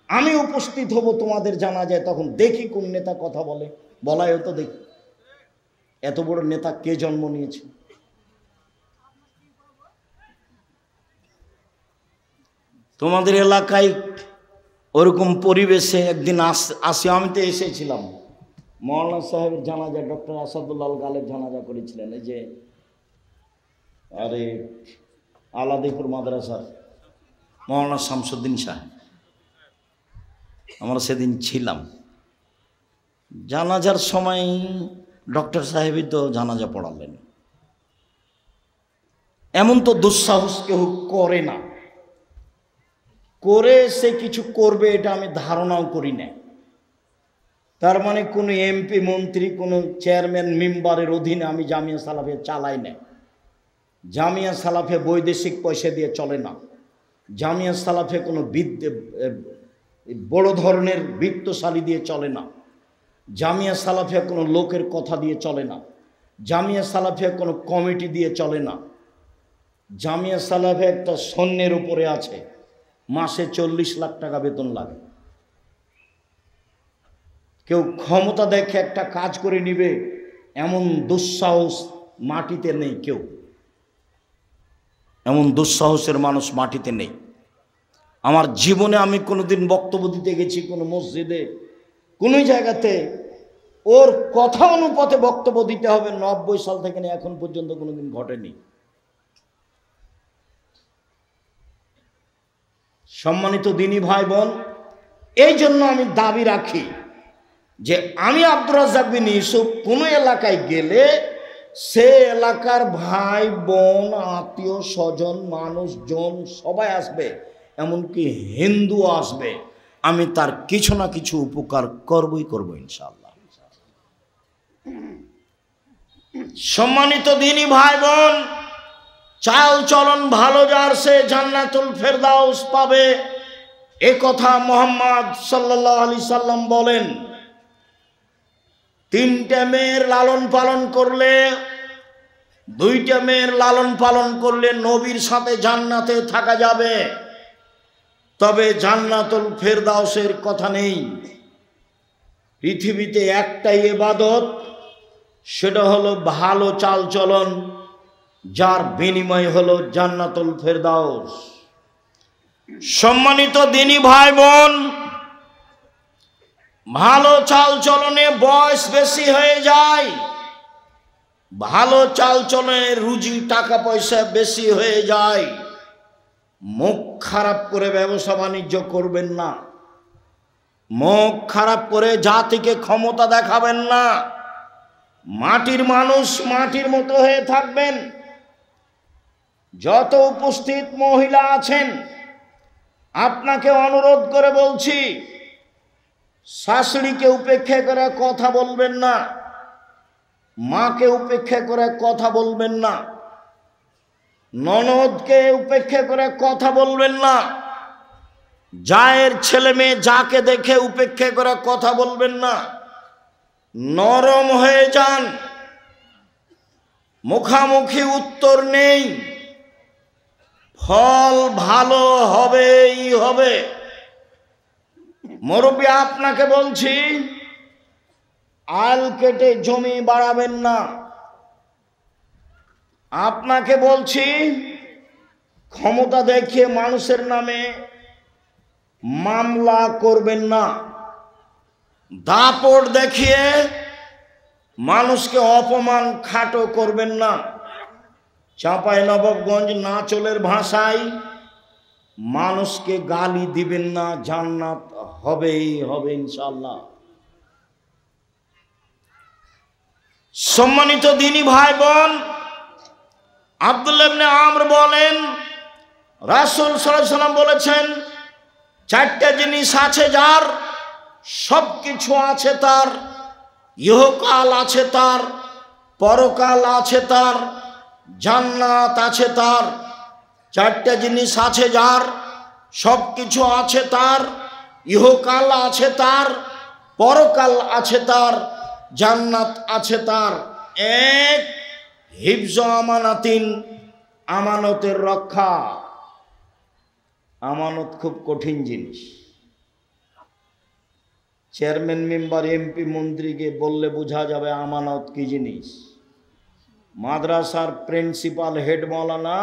আমি উপস্থিত হব তোমাদের জানাজায়, তখন দেখি কোন নেতা কথা বলে, বলাই হতো দেখি। এত বড় নেতা কে জন্ম নিয়েছে? তোমাদের এলাকায় ওরকম পরিবেশে একদিন আসি, আমি তো এসেছিলাম। মৌলানা সাহেবের জানাজা, ডক্টর আসাদুল্লাহ গালেব জানাজা করেছিলেন, এই যে আরে আলাদিপুর মাদ্রাসার মৌলানা শামসুদ্দিন সাহেব। আমরা সেদিন ছিলাম। জানাজার সময় ডক্টর সাহেবই তো জানাজা পড়ালেন। এমন তো দুঃসাহস কেউ করে না, করে সে কিছু করবে এটা আমি ধারণাও করি না। তার মানে কোনো এমপি মন্ত্রী, কোনো চেয়ারম্যান মেম্বারের অধীনে আমি জামিয়া সালাফিয়া চালাই না। জামিয়া সালাফিয়া বৈদেশিক পয়সা দিয়ে চলে না। জামিয়া সালাফিয়া কোনো বড় ধরনের বিত্তশালী দিয়ে চলে না। জামিয়া সালাফিয়া কোনো লোকের কথা দিয়ে চলে না। জামিয়া সালাফিয়া কোনো কমিটি দিয়ে চলে না। জামিয়া সালাফিয়া একটা সৈন্যের উপরে আছে, মাসে 40 লাখ টাকা বেতন লাগে। কেউ ক্ষমতা দেখে একটা কাজ করে নিবে এমন দুঃসাহস মাটিতে নেই। কেউ এমন দুঃসাহসের মানুষ মাটিতে নেই। আমার জীবনে আমি কোনোদিন বক্তব্য দিতে গেছি কোনো মসজিদে, কোনো জায়গাতে, ওর কথা অনুপাতে বক্তব্য দিতে হবে 90 সাল থেকে নিয়ে এখন পর্যন্ত কোনোদিন ঘটেনি। সম্মানিত দিনী ভাই বোন, এই জন্য আমি দাবি রাখি যে আমি আব্দুর রাজ্জাক বিন ইউসুফ কোনো এলাকায় গেলে সে এলাকার ভাই বোন আত্মীয় স্বজন মানুষজন সবাই আসবে, এমনকি হিন্দু আসবে, আমি তার কিছু না কিছু উপকার করবই করব ইনশাআল্লাহ। সম্মানিত দিনী ভাই বোন, চাল চলন ভালো যার সে জান্নাতুল ফেরদাউস পাবে, এ কথা মুহাম্মদ সাল্লাল্লাহু আলাইহি সাল্লাম বলেন। 3টে মেয়ের লালন পালন করলে, 2টে মেয়ের লালন পালন করলে নবীর সাথে জান্নাতে থাকা যাবে, তবে জান্নাতুল ফেরদাউসের কথা নেই। পৃথিবীতে একটাই ইবাদত, সেটা হলো ভালো চাল চলন, যার বিনিময় হলো জান্নাতুল ফেরদাউস। সম্মানিত দিনী ভাই বোন, ভালো চাল চলনে বয়স বেশি হয়ে যায়, ভালো চাল চলনে রুজি টাকা পয়সা বেশি হয়ে যায়। মুখ খারাপ করে ব্যবসা বাণিজ্য করবেন না, মুখ খারাপ করে জাতিকে ক্ষমতা দেখাবেন না, মাটির মানুষ মাটির মতো হয়ে থাকবেন। যত উপস্থিত মহিলা আছেন, আপনাকে অনুরোধ করে বলছি, শাশুড়িকে উপেক্ষা করে কথা বলবেন না, মাকে উপেক্ষা করে কথা বলবেন না, ননদকে উপেক্ষা করে কথা বলবেন না, জায়ের ছেলে মেয়ে যাকে দেখে উপেক্ষা করে কথা বলবেন না। নরম হয়ে যান, মুখামুখি উত্তর নেই, ফল ভালো হবেই হবে। মুরব্বী আপনাকে বলছি, আল কেটে জমি বাড়াবেন না। আপনাকে বলছি, ক্ষমতা দেখিয়ে মানুষের নামে মামলা করবেন না। দাপট দেখিয়ে মানুষকে অপমান খাটো করবেন না। চাঁপাইনবাবগঞ্জ নাচলের ভাষায় মানুষকে গালি দিবেন না, জান্নাত হবেই হবে ইনশাআল্লাহ। সম্মানিত দিনী ভাই বোন, আব্দুল্লাহ ইবনে আমর বলেন, রাসূল সাল্লাল্লাহু আলাইহি ওয়াসাল্লাম বলেছেন, চারটা জিনিস আছে যার, সব কিছু আছে তার, ইহকাল আছে তার, পরকাল আছে তার, জান্নাত আছে তার। চারটা জিনিস আছে যার, সব কিছু আছে তার, ইহকাল আছে তার, পরকাল আছে তার, জান্নাত আছে তার। এক, হিফজ আমানাতিন, আমানতের রক্ষা। আমানত খুব কঠিন জিনিস। চেয়ারম্যান মেম্বার এমপি মন্ত্রীকে বললে বোঝা যাবে আমানত কি জিনিস। মাদ্রাসার প্রিন্সিপাল হেড মাওলানা,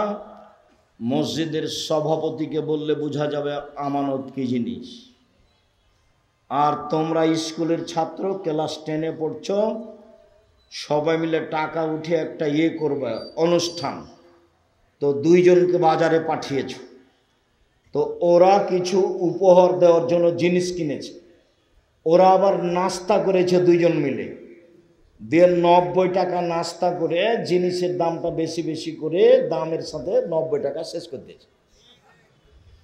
মসজিদের সভাপতিকে বললে বোঝা যাবে আমানত কি জিনিস। আর তোমরা স্কুলের ছাত্র, ক্লাস 10-এ পড়ছ, সবাই মিলে টাকা উঠে একটা করবে অনুষ্ঠান, তো দুইজনকে বাজারে পাঠিয়েছ, তো ওরা কিছু উপহার দেওয়ার জন্য জিনিস কিনেছে, ওরা আবার নাস্তা করেছে দুইজন মিলে, দিয়ে 90 টাকা নাস্তা করে জিনিসের দামটা বেশি বেশি করে দামের সাথে 90 টাকা শেষ করে দিয়েছে।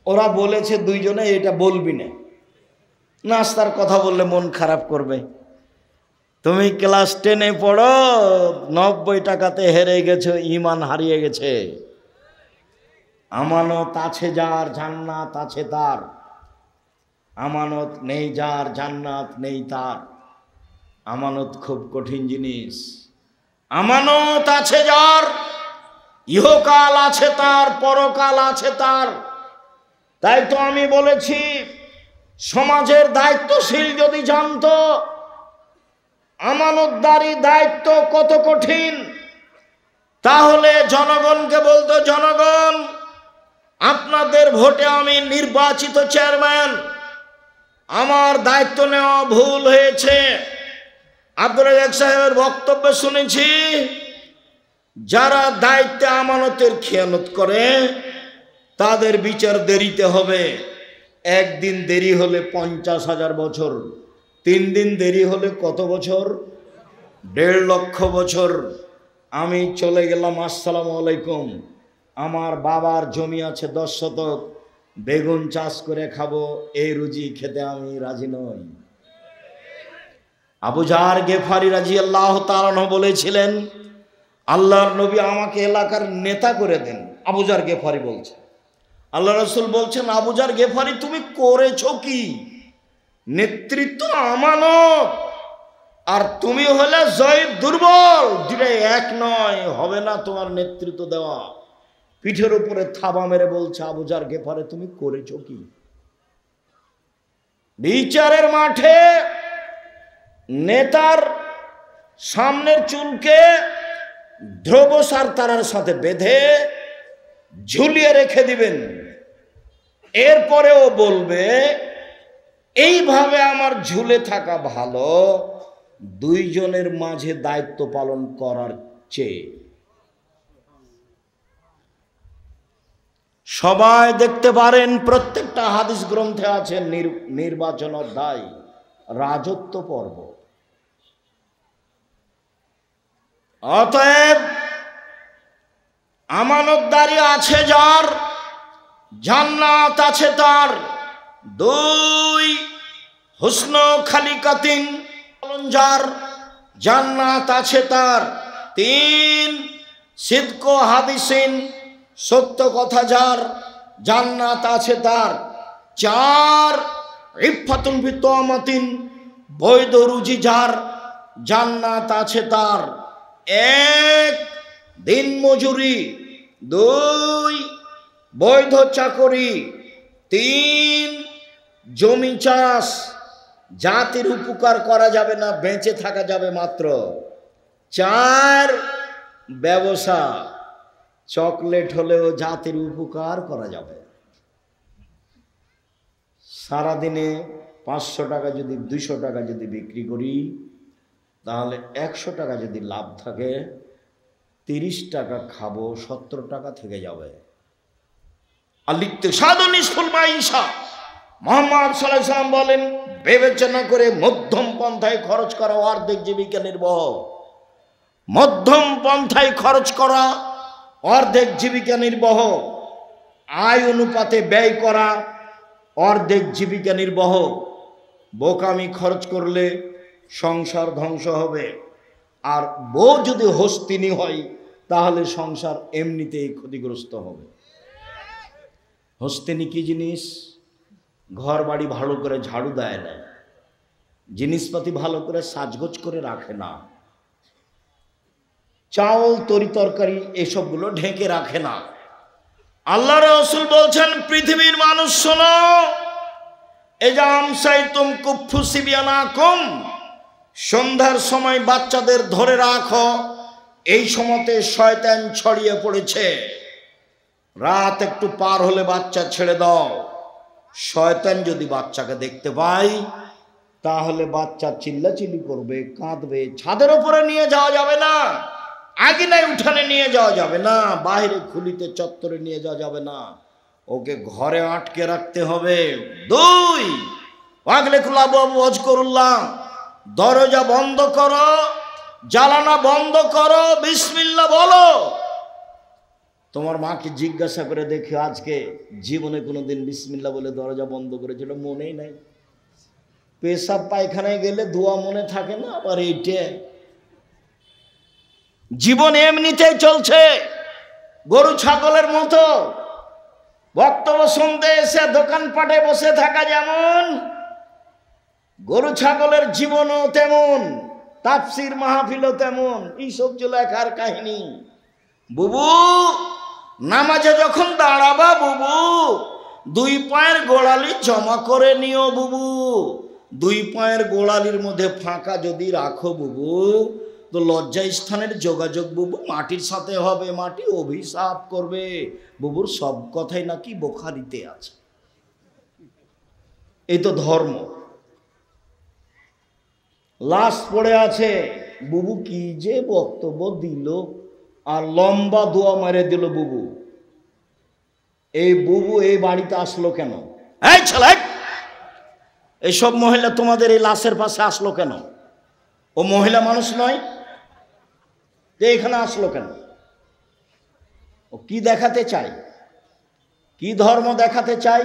ওরা বলেছে দুইজনে এটা বলবি না, নাস্তার কথা বললে মন খারাপ করবে। তুমি ক্লাস 10-এ পড়ো, 90 টাকাতে হেরে গেছো, ঈমান হারিয়ে গেছে। আমানত আছে যার, জান্নাত আছে তার। আমানত নেই যার, জান্নাত নেই তার। আমানত খুব কঠিন জিনিস। আমানত আছে যার, ইহকাল আছে তার, পরকাল আছে তার। তাই তো আমি বলেছি, সমাজের দায়িত্বশীল যদি জানতো আমানতদারি দায়িত্ব কত কঠিন, তাহলে জনগণকে বলতো, জনগণ, আপনাদের ভোটে আমি নির্বাচিত চেয়ারম্যান, আমার দায়িত্ব নেওয়া ভুল হয়েছে। আব্দুর রাজ্জাক সাহেবের বক্তব্য শুনেছি, যারা দায়িত্বে আমানতের খেয়ানত করে তাদের বিচার দেরিতে হবে। একদিন দেরি হলে 50,000 বছর, 3 দিন দেরি হলে কত বছর? 1.5 লক্ষ বছর। আমি চলে গেলাম, আসসালামু আলাইকুম, আমার বাবার জমি আছে 10 শতক, বেগুন চাষ করে খাবো, এই রুজি খেতে আমি রাজি নই। আবু জার গেফারি রাদিয়াল্লাহু তাআলা আনহু বলেছিলেন, আল্লাহর নবী আমাকে এলাকার নেতা করে দেন। আবু জার গেফারি বলছে, আল্লাহ রাসূল বলছেন, আবু জার গেফারি তুমি করেছো কি? নেতৃত্ব আমানত, আর তুমি হলে জয়ীফ, দুর্বল, দুটাই এক নয়, হবে না তোমার নেতৃত্ব দেওয়া। পিঠের উপরে থাবা মেরে বলছে, আবু জার গেফারি তুমি করেছো কি? বিচারের মাঠে নেতার সামনের চুলকে ধ্রুবসার তারার সাথে বেঁধে ঝুলিয়ে রেখে দিবেন। এরপরেও বলবে, এইভাবে আমার ঝুলে থাকা ভালো দুইজনের মাঝে দায়িত্ব পালন করার চেয়ে। সবাই দেখতে পারেন, প্রত্যেকটা হাদিস গ্রন্থে আছে নির্বাচন অধ্যায়, রাজত্ব পর্ব। অতএব আমানতদারি আছে যার, জান্নাত আছে তার। 2 হুসন খালিকাতিন, যার জান্নাত আছে তার। 3 সিদক হাদিসিন, সত্য কথা যার, জান্নাত আছে তার। 4 ইফাতুন বিতমাতিন, বৈধ রুজি যার, জান্নাত আছে তার। 1 দিন মজুরি, 2 বৈধ চাকরি, 3 জমি চাষ, জাতির উপকার করা যাবে না, বেঁচে থাকা যাবে মাত্র। 4 ব্যবসা, চকলেট হলেও জাতির উপকার করা যাবে। সারাদিনে 500 টাকা যদি 200 টাকা যদি বিক্রি করি, তাহলে 100 টাকা যদি লাভ থাকে, 30 টাকা খাবো, 70 টাকা থেকে যাবে। মুহাম্মদ সাল্লাল্লাহু আলাইহি ওয়াসাল্লাম বলেন, বিবেচনা করে মধ্যম পন্থায় খরচ করা অর্ধেক জীবিকা নির্বাহ। মধ্যম পন্থায় খরচ করা অর্ধেক জীবিকা নির্বাহ। আয় অনুপাতে ব্যয় করা অর্ধেক জীবিকা নির্বাহ। বোকামি খরচ করলে সংসার ধ্বংস হবে। আর বউ যদি হস্তিনী হয়, তাহলে সংসার এমনিতেই ক্ষতিগ্রস্ত হবে। হস্তিনী কি জিনিস? ঘর বাড়ি ভালো করে ঝাড়ু দেয় না, জিনিসপাতি ভালো করে সাজগোজ করে রাখে না, চাউল তরি তরকারি এসবগুলো ঢেকে রাখে না। আল্লাহ রাসূল বলছেন, পৃথিবীর মানুষ শোনো, এজাম সাইতুম কুফু সিবিয়ানাকুম, সন্ধ্যার সময় বাচ্চাদের ধরে রাখো, এই সময়তে শয়তান ছড়িয়ে পড়েছে। রাত একটু পার হলে বাচ্চা ছেড়ে দাও। শয়তান যদি বাচ্চাকে দেখতে পায়, তাহলে বাচ্চা চিল্লাচিল্লি করবে, কাঁদবে। ছাদের উপরে নিয়ে যাওয়া যাবে না, আঙিনায় উঠানে নিয়ে যাওয়া যাবে না, বাইরে খুলিতে চত্বরে নিয়ে যাওয়া যাবে না, ওকে ঘরে আটকে রাখতে হবে। 2 ওয়াজকুরুল্লাহ, দরজা বন্ধ করো, জ্বালানা বন্ধ করো, বিসমিল্লাহ বলো। তোমার মাকে জিজ্ঞাসা করে দেখি, আজকে জীবনে কোনোদিন বিসমিল্লাহ বলে দরজা বন্ধ করেছিল? মনেই নাই। পেশাব পায়খানায় গেলে দোয়া মনে থাকে না, আবার এইটে। জীবন এমনিতেই চলছে গরু ছাগলের মতো। বক্তব্য শুনতে এসে দোকানপাটে বসে থাকা যেমন, গরু ছাগলের জীবনও তেমন, তাফসির মাহফিলও তেমন। এইসব যে লেখার কাহিনী। বুবু, নামাজে যখন দাঁড়াবা বুবু, 2 পায়ের গোড়ালি জমা করে নিও বুবু। 2 পায়ের গোড়ালির মধ্যে ফাঁকা যদি রাখো বুবু, তো লজ্জা স্থানের যোগাযোগ বুবু মাটির সাথে হবে, মাটি অভিশাপ করবে। বুবুর সব কথাই নাকি বুখারীতে আছে। এই তো ধর্ম। লাশ পড়ে আছে, বুবু কি যে বক্তব্য দিল, আর লম্বা দোয়া মেরে দিল বুবু। এই বুবু এই বাড়িতে আসলো কেন? এই ছেলে, এইসব মহিলা তোমাদের এই লাশের পাশে আসলো কেন? ও মহিলা মানুষ নয়? এখানে আসলো কেন? ও কি দেখাতে চাই? কি ধর্ম দেখাতে চাই?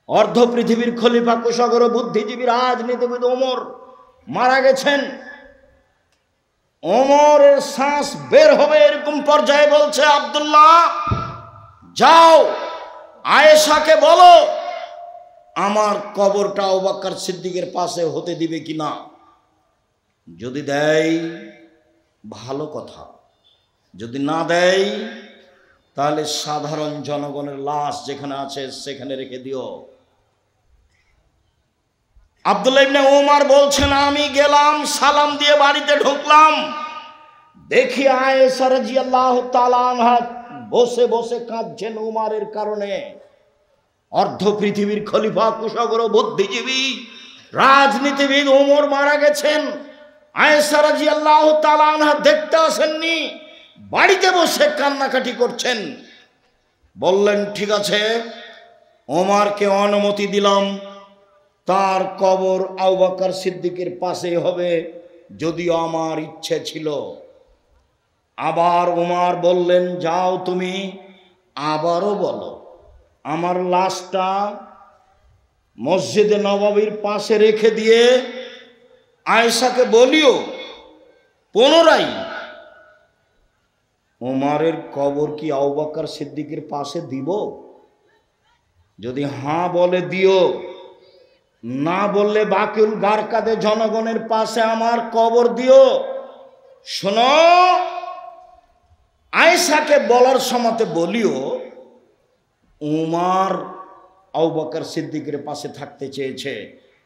অর্ধ পৃথিবীর খলিফা, কুশাগর, বুদ্ধিজীবী, রাজনীতিবিদ ওমর মারা গেছেন। ওমরের শ্বাস বের হবে এরকম পর্যায়ে বলছে, আব্দুল্লাহ যাও আয়েশাকে বলো আমার কবরটা আবু বকর সিদ্দিকের পাশে হতে দিবে কিনা। যদি দেয় ভালো কথা, যদি না দেয় তাহলে সাধারণ জনগণের লাশ যেখানে আছে সেখানে রেখে দিও। আব্দুল্লাহ ইবনে ওমর বলছেন, আমি গেলাম, সালাম দিয়ে বাড়িতে ঢুকলাম, দেখি আয়েশা রাদিয়াল্লাহু তাআলা আনহা বসে বসে কাঁদছেন উমারের কারণে। অর্ধ পৃথিবীর খলিফা, কুশাগর, বুদ্ধিজীবী, রাজনীতিবিদ ওমর মারা গেছেন। আয়েশা রাদিয়াল্লাহু তাআলা আনহা দেখতে আসেননি, বাড়িতে বসে কান্নাকাটি করছেন। বললেন, ঠিক আছে, ওমরকে অনুমতি দিলাম, তার কবর আবু বকর সিদ্দিকের পাশে হবে, যদিও আমার ইচ্ছে ছিল। আবার উমর বললেন, যাও তুমি আবারও বলো, আমার লাশটা মসজিদে নববীর পাশে রেখে দিয়ে আয়েশাকে বলিও পুনরায় উমরের কবর কি আবু বকর সিদ্দিকের পাশে দিব? যদি হ্যাঁ বলে দিও, না বললে বাকিউল গারকাদে জনগণের পাশে আমার কবর দিও। শোনো, আয়েশাকে বলার সময়তে বলিও উমর আবু বকর সিদ্দিকের পাশে থাকতে চেয়েছে,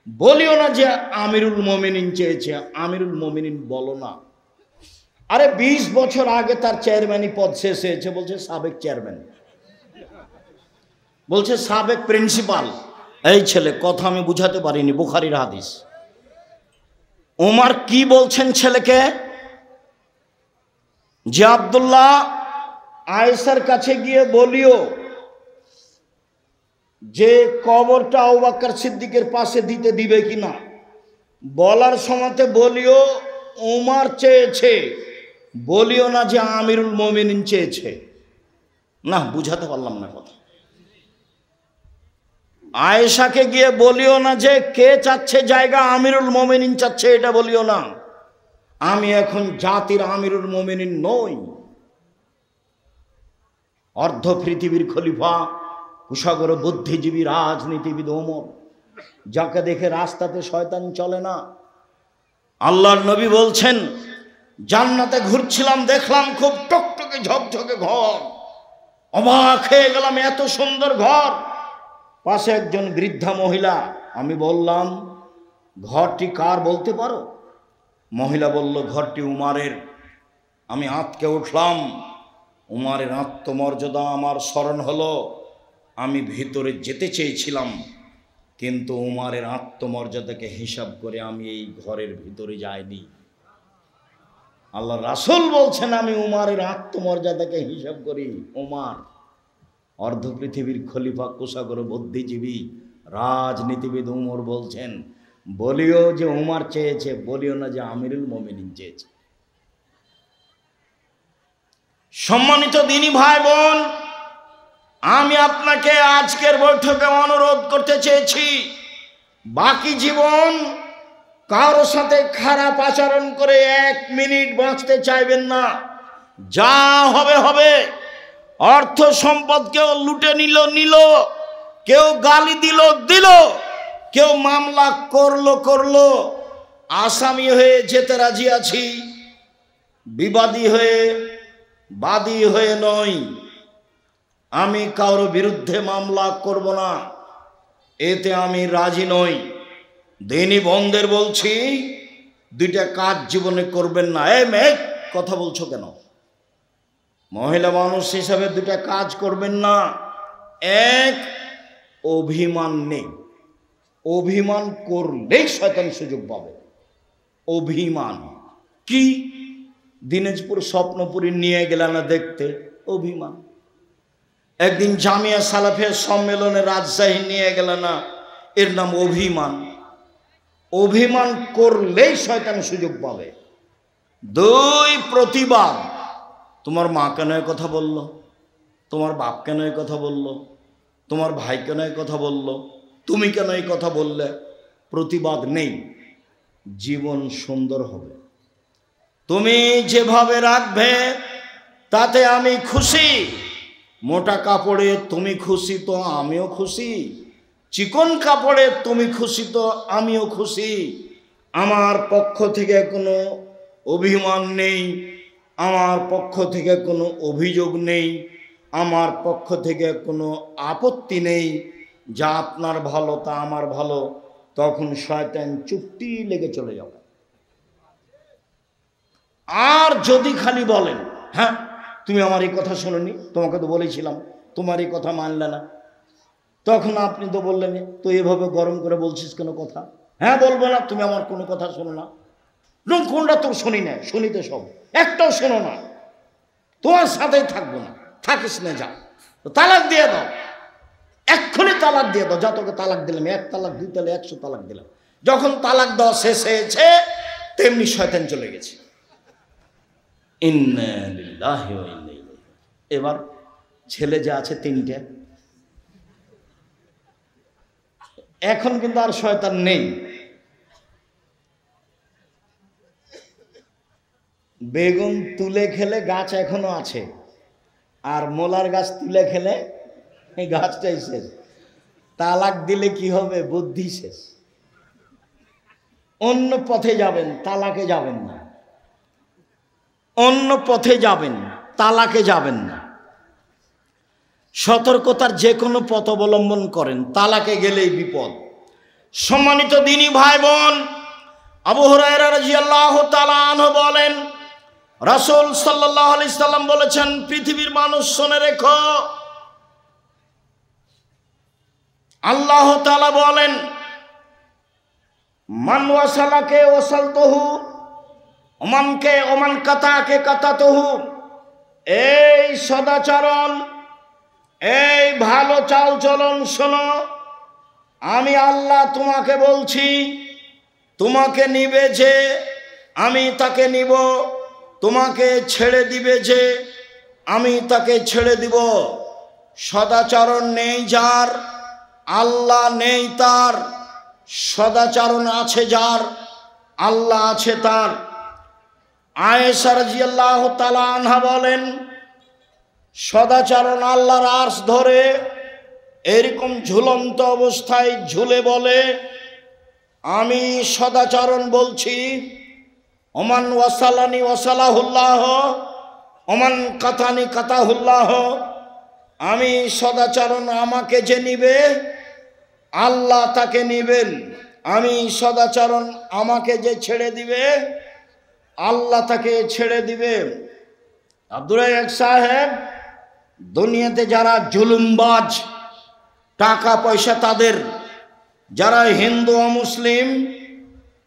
বলিও না যে আমিরুল মোমিনিন চেয়েছে। আমিরুল মোমিনিন বলো না। আরে 20 বছর আগে তার চেয়ারম্যানই পদ শেষ হয়েছে, বলছে সাবেক চেয়ারম্যান, বলছে সাবেক প্রিন্সিপাল। এই ছেলে, কথা আমি বুঝাতে পারিনি, বুখারীর হাদিস। উমর কি বলছেন ছেলেকে? যে আব্দুল্লাহ, আয়েশার কাছে গিয়ে বলিও যে কবরটা আবু বকর সিদ্দিকের পাশে দিতে দিবে কিনা। বলার সময়তে বলিও উমর চেয়েছে, বলিও না যে আমিরুল মোমিনিন চেয়েছে। না, বুঝাতে পারলাম না কথা। আয়েশাকে গিয়ে বলিও না যে কে চাচ্ছে জায়গা, আমিরুল মোমিনিন চাচ্ছে, এটা বলিও না। আমি এখন জাতির আমিরুল মোমিনিন নই। অর্ধ পৃথিবীর খলিফা, কুশাগর বুদ্ধিজীবী রাজনীতিবিদ ওমর, যাকে দেখে রাস্তাতে শয়তান চলে না। আল্লাহর নবী বলছেন, জান্নাতে ঘুরছিলাম, দেখলাম খুব টকটকে ঝকঝকে ঘর, অবাক হয়ে গেলাম, এত সুন্দর ঘর। পাশে একজন বৃদ্ধা মহিলা। আমি বললাম, ঘরটি কার বলতে পারো? মহিলা বলল, ঘরটি উমারের। আমি আঁতকে উঠলাম। উমারের আত্মমর্যাদা আমার স্মরণ হলো। আমি ভিতরে যেতে চেয়েছিলাম, কিন্তু উমারের আত্মমর্যাদাকে হিসাব করে আমি এই ঘরের ভিতরে যাইনি। আল্লাহ রাসূল বলছেন, আমি উমারের আত্মমর্যাদাকে হিসাব করি। উমার অর্ধ পৃথিবীর খলিফা, কুশাগর বুদ্ধিজীবী রাজনীতিবিদ উমর বলছেন, বলিও যে উমর চেয়েছে, বলিও না যে আমিরুল মোমিনিন চেয়েছে। সম্মানিত দিনী ভাই বোন, আমি আপনাকে আজকের বৈঠকে অনুরোধ করতে চেয়েছি, বাকি জীবন কারো সাথে খারাপ আচরণ করে 1 মিনিট বাঁচতে চাইবেন না। যা হবে হবে। অর্থ সম্পদ কেউ লুটে নিল, কেউ গালি দিল, কেউ মামলা করলো। আসামি হয়ে যেতে রাজি আছি, বিবাদী হয়ে, বাদী হয়ে নয়। আমি কারো বিরুদ্ধে মামলা করব না, এতে আমি রাজি নই। দিনী বন্ধের বলছি, 2টা কাজ জীবনে করবেন না। মেয়ে, কথা বলছো কেন? মহিলা মানুষ হিসাবে 2টা কাজ করবেন না। 1, অভিমান নেই। অভিমান করলেই শয়তান সুযোগ পাবে। অভিমান কি? দিনাজপুর স্বপ্নপুরী নিয়ে গেল না দেখতে, অভিমান। একদিন জামিয়া সালাফিয়া সম্মেলনে রাজশাহী নিয়ে গেল না, এর নাম অভিমান। অভিমান করলেই শয়তান সুযোগ পাবে। 2, প্রতিবাদ। তোমার মা কেন এই কথা বলল, তোমার বাপ কেন এই কথা বলল, তোমার ভাই কেন এই কথা বলল, তুমি কেন এই কথা বললে? প্রতিবাদ নেই, জীবন সুন্দর হবে। তুমি যেভাবে রাখবে তাতে আমি খুশি। মোটা কাপড়ে তুমি খুশি তো আমিও খুশি, চিকন কাপড়ে তুমি খুশি তো আমিও খুশি। আমার পক্ষ থেকে কোনো অভিমান নেই, আমার পক্ষ থেকে কোনো অভিযোগ নেই, আমার পক্ষ থেকে কোনো আপত্তি নেই। যা আপনার ভালো তা আমার ভালো। তখন শয়তান চুপটি লেগে চলে যাবে। আর যদি খালি বলেন, হ্যাঁ তুমি আমার এই কথা শোনোনি, তোমাকে তো বলেছিলাম, তোমার এই কথা মানলে না, তখন আপনি তো বললেন, তো এভাবে গরম করে বলছিস কেন কথা? হ্যাঁ বলবো না, তুমি আমার কোনো কথা শোনো না। কোনটা তোর শুনি না? শুনিতে সব, একটাও শোনো না, তোমার সাথেই থাকবো না, থাকিস না, যা। তো তালাক দিয়ে দাও, এক্ষুনি তালাক দিয়ে দাও। যা তোকে তালাক দিলাম, 1 তালাক 2 তালাক 100 তালাক দিলাম। যখন তালাক দেওয়া শেষ হয়েছে, তেমনি শয়তান চলে গেছে। ইন্না লিল্লাহি ওয়া ইন্না ইলাইহি। এবার ছেলে যে আছে তিনটে, এখন কিন্তু আর শয়তান নেই। বেগুন তুলে খেলে গাছ এখনো আছে, আর মোলার গাছ তুলে খেলে এই গাছটাই শেষ। তালাক দিলে কি হবে? বুদ্ধি শেষ। অন্য পথে যাবেন, তালাকে যাবেন না। অন্য পথে যাবেন, তালাকে যাবেন না। সতর্কতার যে কোনো পথ অবলম্বন করেন, তালাকে গেলেই বিপদ। সম্মানিত দ্বীনি ভাই বোন, আবু হুরায়রা রাদিয়াল্লাহু তাআলা আনহু বলেন, রাসূল সাল্লাল্লাহু আলাইহি সাল্লাম বলেছেন, পৃথিবীর মানুষ শুনে রেখো, আল্লাহ তাআলা বলেন, মান ওয়াসালাকে ওয়াসালতুহু ওমান কাতাকে কাতাতুহু। এই সদাচরণ, এই ভালো চালচলন শোনো, আমি আল্লাহ তোমাকে বলছি, তোমাকে নিবে যে আমি তাকে নিব, তোমাকে ছেড়ে দিবে যে আমি তাকে ছেড়ে দিব। সদাচরণ নেই যার, আল্লাহ নেই তার। সদাচরণ আছে যার, আল্লাহ আছে তার। আয়েশা রাদিয়াল্লাহু তাআলা আনহা বলেন, সদাচরণ আল্লাহর আরশ ধরে এরকম ঝুলন্ত অবস্থায় ঝুলে বলে, আমি সদাচরণ বলছি, ওমান ওয়াসালানি ওয়াসালাহুল্লাহ ওমান কাতানি কাতাহুল্লাহ। আমি সদাচরণ, আমাকে যে নিবে আল্লাহ তাকে নিবেন। আমি সদাচরণ, আমাকে যে ছেড়ে দিবে আল্লাহ তাকে ছেড়ে দিবে। আব্দুর রাজ্জাক সাহেব, দুনিয়াতে যারা জুলুমবাজ, টাকা পয়সা তাদের, যারা হিন্দু ও মুসলিম,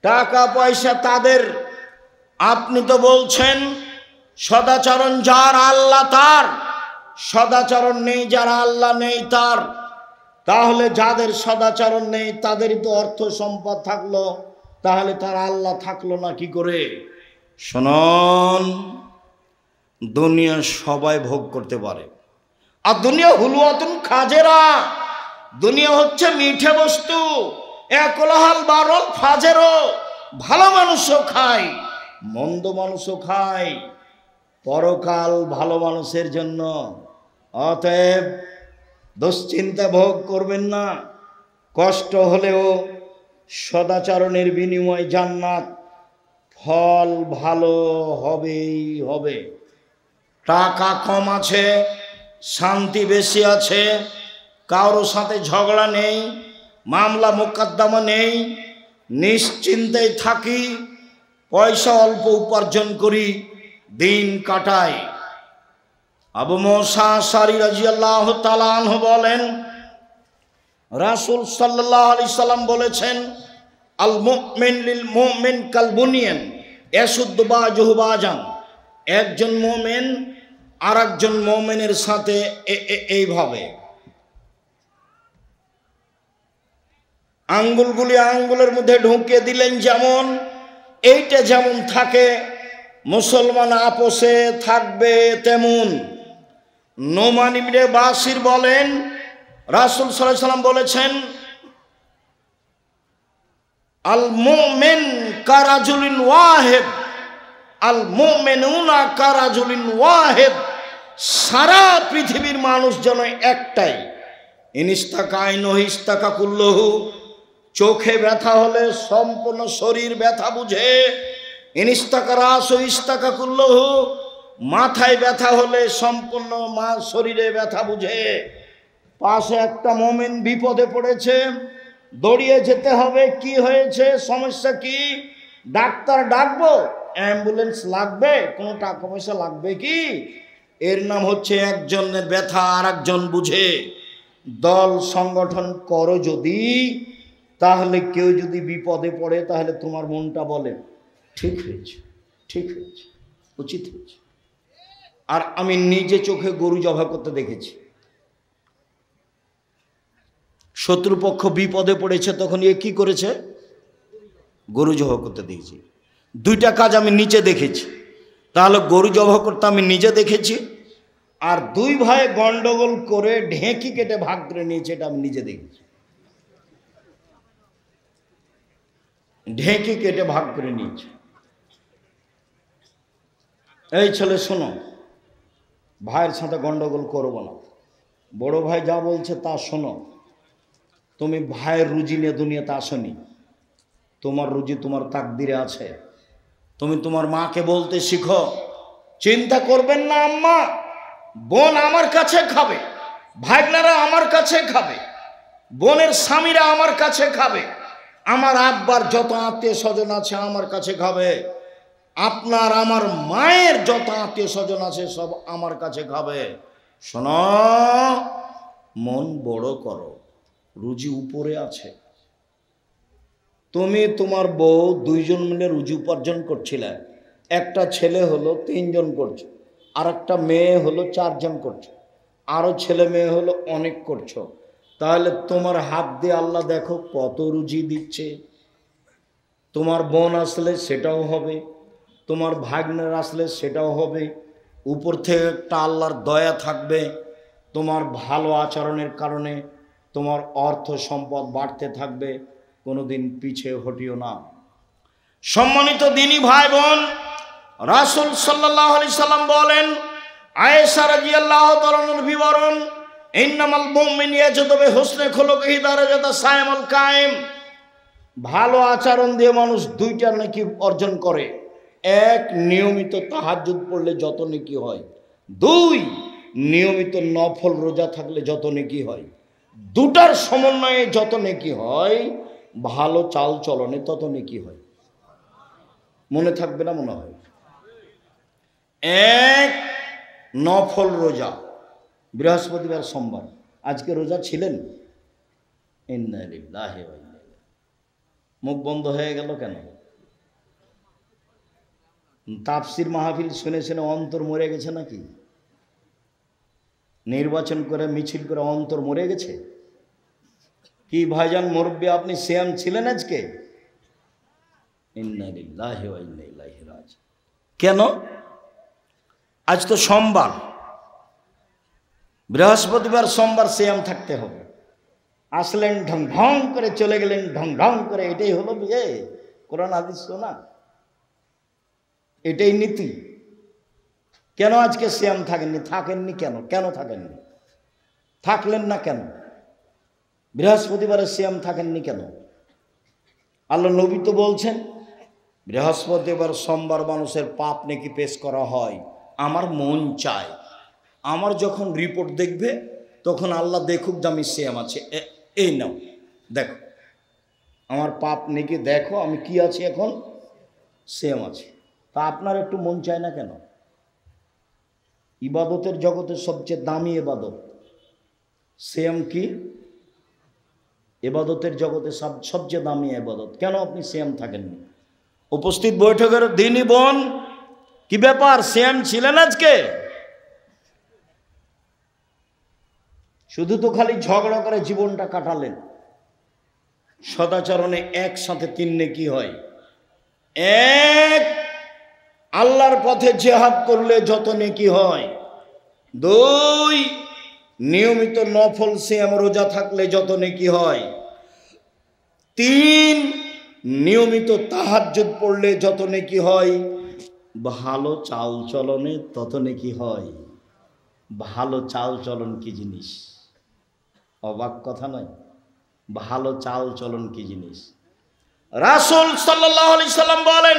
টাকা পয়সা তাদের। আপনি তো বলছেন সদাচরণ যার আল্লাহ তার, সদাচরণ নেই যারা আল্লাহ নেই তার। তাহলে যাদের সদাচরণ নেই তাদেরই তো অর্থ সম্পদ থাকলো, তাহলে তার আল্লাহ থাকলো না কি করে? শুনুন, দুনিয়া সবাই ভোগ করতে পারে, আর দুনিয়া হুলুয়াতুন খাজেরা, দুনিয়া হচ্ছে মিঠে বস্তু। একলাহাল বারল ফাজেরও, ভালো মানুষও খায়, মন্দ মানুষও খায়। পরকাল ভালো মানুষের জন্য। অতএব দুশ্চিন্তা ভোগ করবেন না। কষ্ট হলেও সদাচরণের বিনিময় জান্নাত, ফল ভালো হবেই হবে। টাকা কম আছে, শান্তি বেশি আছে, কারোর সাথে ঝগড়া নেই, মামলা মোকদ্দমা নেই, নিশ্চিন্তায় থাকি, পয়সা অল্প উপার্জন করি, দিন কাটাই। আবু মুসা আশআরী রাদিয়াল্লাহু তাআলা আনহু বলেন, রাসূল সাল্লাল্লাহু আলাইহি সাল্লাম বলেছেন, আল মুমিন লিল মুমিন কাল বুনিয়ান ইয়াসুদ্দু বাযুহু বাযান। একজন মুমিন আর একজন মুমিনের সাথে এইভাবে আঙ্গুলগুলি আঙ্গুলের মধ্যে ঢুকিয়ে দিলেন, যেমন এইটা যেমন থাকে, মুসলমান আপোষে থাকবে তেমন। নোমান ইবনে বাশির বলেন, রাসূল সাল্লাল্লাহু আলাইহি সাল্লাম বলেছেন, আল মুমিন কারাজুলিন ওয়াহিদ, আল মুমিনুনা কারাজুলিন ওয়াহিদ। সারা পৃথিবীর মানুষ যেন একটাই। ইনিস্তাকা আইনহু ইস্তাকা কুল্লুহু। চোখে ব্যথা হলে সম্পূর্ণ শরীর ব্যথা বুঝে। ইনিস্তাকা রাসু ইস্তাকা কুল্লুহু। মাথায় ব্যথা হলে সম্পূর্ণ শরীরে ব্যথা বুঝে। পাশে একটা মুমিন বিপদে পড়েছে, দৌড়িয়ে যেতে হবে। কি হয়েছে, সমস্যা কি? ডাক্তার ডাকবো? অ্যাম্বুলেন্স লাগবে? কোনো টাকা পয়সা লাগবে কি? এর নাম হচ্ছে একজনের ব্যথা আর একজন বুঝে। দল সংগঠন করো যদি, তাহলে কেউ যদি বিপদে পড়ে তাহলে তোমার মনটা বলে ঠিক হয়েছে, ঠিক হয়েছে, উচিত হয়েছে। আর আমি নিজে চোখে গরু জবাই করতে দেখেছি। শত্রুপক্ষ বিপদে পড়েছে, তখন এ কি করেছে? গরু জবাই করতে দেখেছি। দুইটা কাজ আমি নিচে দেখেছি। তাহলে গরু জবাই করতে আমি নিজে দেখেছি, আর দুই ভাই গন্ডগোল করে ঢেঁকি কেটে ভাগ করে নিয়েছে, এটা আমি নিজে দেখেছি। ঢেঁকি কেটে ভাগ করে নিয়েছে। এই ছেলে শোনো, ভাইয়ের সাথে গন্ডগোল করবো না, বড় ভাই যা বলছে তা শোনো। তুমি ভাইয়ের রুজি নিয়ে দুনিয়াতে আসনি, তোমার রুজি তোমার তাকদিরে আছে। তুমি তোমার মাকে বলতে শিখো, চিন্তা করবেন না আম্মা, বোন আমার কাছে খাবে, ভাগনারা আমার কাছে খাবে, বোনের স্বামীরা আমার কাছে খাবে, আমার আব্বার যত আত্মীয় স্বজন আছে আমার কাছে খাবে, আপনার আমার মায়ের যত আত্মীয় স্বজন আছে সব আমার কাছে খাবে। শোনো, মন বড় করো, রুজি উপরে আছে। তুমি তোমার বউ দুইজন মিলে রুজি উপার্জন করছিলে, একটা ছেলে হলো 3 জন করছো, আর একটা মেয়ে হলো 4 জন করছো, আরও ছেলে মেয়ে হলো অনেক করছো। তাহলে তোমার হাত দিয়ে আল্লাহ দেখো কত রুজি দিচ্ছে। তোমার বোন আসলে সেটাও হবে, তোমার ভাগ্নের আসলে সেটাও হবে। উপর থেকে একটা আল্লাহর দয়া থাকবে, তোমার ভালো আচরণের কারণে তোমার অর্থ সম্পদ বাড়তে থাকবে, কোনোদিন পিছিয়ে হটিও না। সম্মানিত দিনী ভাই বোন, রাসূল সাল্লাল্লাহু আলাইহি সাল্লাম বলেন, আয়েশা রাদিয়াল্লাহু তাআলার বিবরণ, ইন্নামাল মুমিনু ইয়াজুদু বিহুসনি খুলুকিহি দারাজাতা সায়ামুল কায়েম। ভালো আচরণ দিয়ে মানুষ দুইটা নেকি অর্জন করে। এক, নিয়মিত তাহাজ্জুদ পড়লে যত নেকি হয়। 2, নিয়মিত নফল রোজা থাকলে যত নেকি হয়। দুটার সমন্বয়ে যত নেকি হয়, ভালো চাল চলনে তত নেকি হয়। মনে থাকবে না মনে হয়? এক, নফল রোজা, বৃহস্পতিবার সোমবার। আজকে রোজা ছিলেন? ইন্না লিল্লাহি ওয়া ইন্না ইলাইহি। মুখ বন্ধ হয়ে গেল কেন? তাফসির মাহফিল শুনে শুনে অন্তর মরে গেছে নাকি? নির্বাচন করে মিছিল করে অন্তর মরে গেছে কি? ভাইজান মুরব্বী, আপনি সিয়াম ছিলেন আজকে? ইন্না লিল্লাহি ওয়া ইন্না ইলাইহি রাজিউন। কেন? আজ তো সোমবার, বৃহস্পতিবার সোমবার সিয়াম থাকতে হবে। আসলেন ঢং ঢং করে, চলে গেলেন ঢং ঢং করে। এটাই হলো বিয়ে? কোরআন হাদিস না, এটাই নীতি। কেন আজকে সিয়াম থাকেননি? থাকেননি কেন? কেন থাকেননি? থাকলেন না কেন? বৃহস্পতিবারে সিয়াম থাকেননি কেন? আল্লাহ নবী তো বলছেন, বৃহস্পতিবার সোমবার মানুষের পাপ নাকি পেশ করা হয়। আমার মন চায়, আমার যখন রিপোর্ট দেখবে তখন আল্লাহ দেখুক যে আমি সিয়াম আছে, এই নাও দেখো আমার পাপ নাকি, দেখো আমি কি আছি, এখন সিয়াম আছে। তা আপনার একটু মন চায় না কেন? ইবাদতের জগতের সবচেয়ে দামি ইবাদত সিয়াম। কি ইবাদতের জগতে সবচেয়ে দামি ইবাদত, কেন আপনি সিয়াম থাকেননি? উপস্থিত বৈঠকের দিনই বোন, কি ব্যাপার, সিয়াম ছিলেন আজকে? শুধু তো খালি ঝগড়া করে জীবনটা কাটালেন। সদাচরণে একসাথে 3 নেকি হয়। 1, আল্লাহর পথে জিহাদ করলে যত নেকি হয়। 2, নিয়মিত নফল সিয়াম রোজা থাকলে যত নেকি হয়। 3, নিয়মিত তাহাজ্জুদ পড়লে যত নেকি হয়। ভালো চাল চলনে তত নেকি হয়। ভালো চাল চলন কি জিনিস? অবাক কথা নয়? ভালো চাল চলন কি জিনিস? রাসূল সাল্লাল্লাহু আলাইহি সাল্লাম বলেন,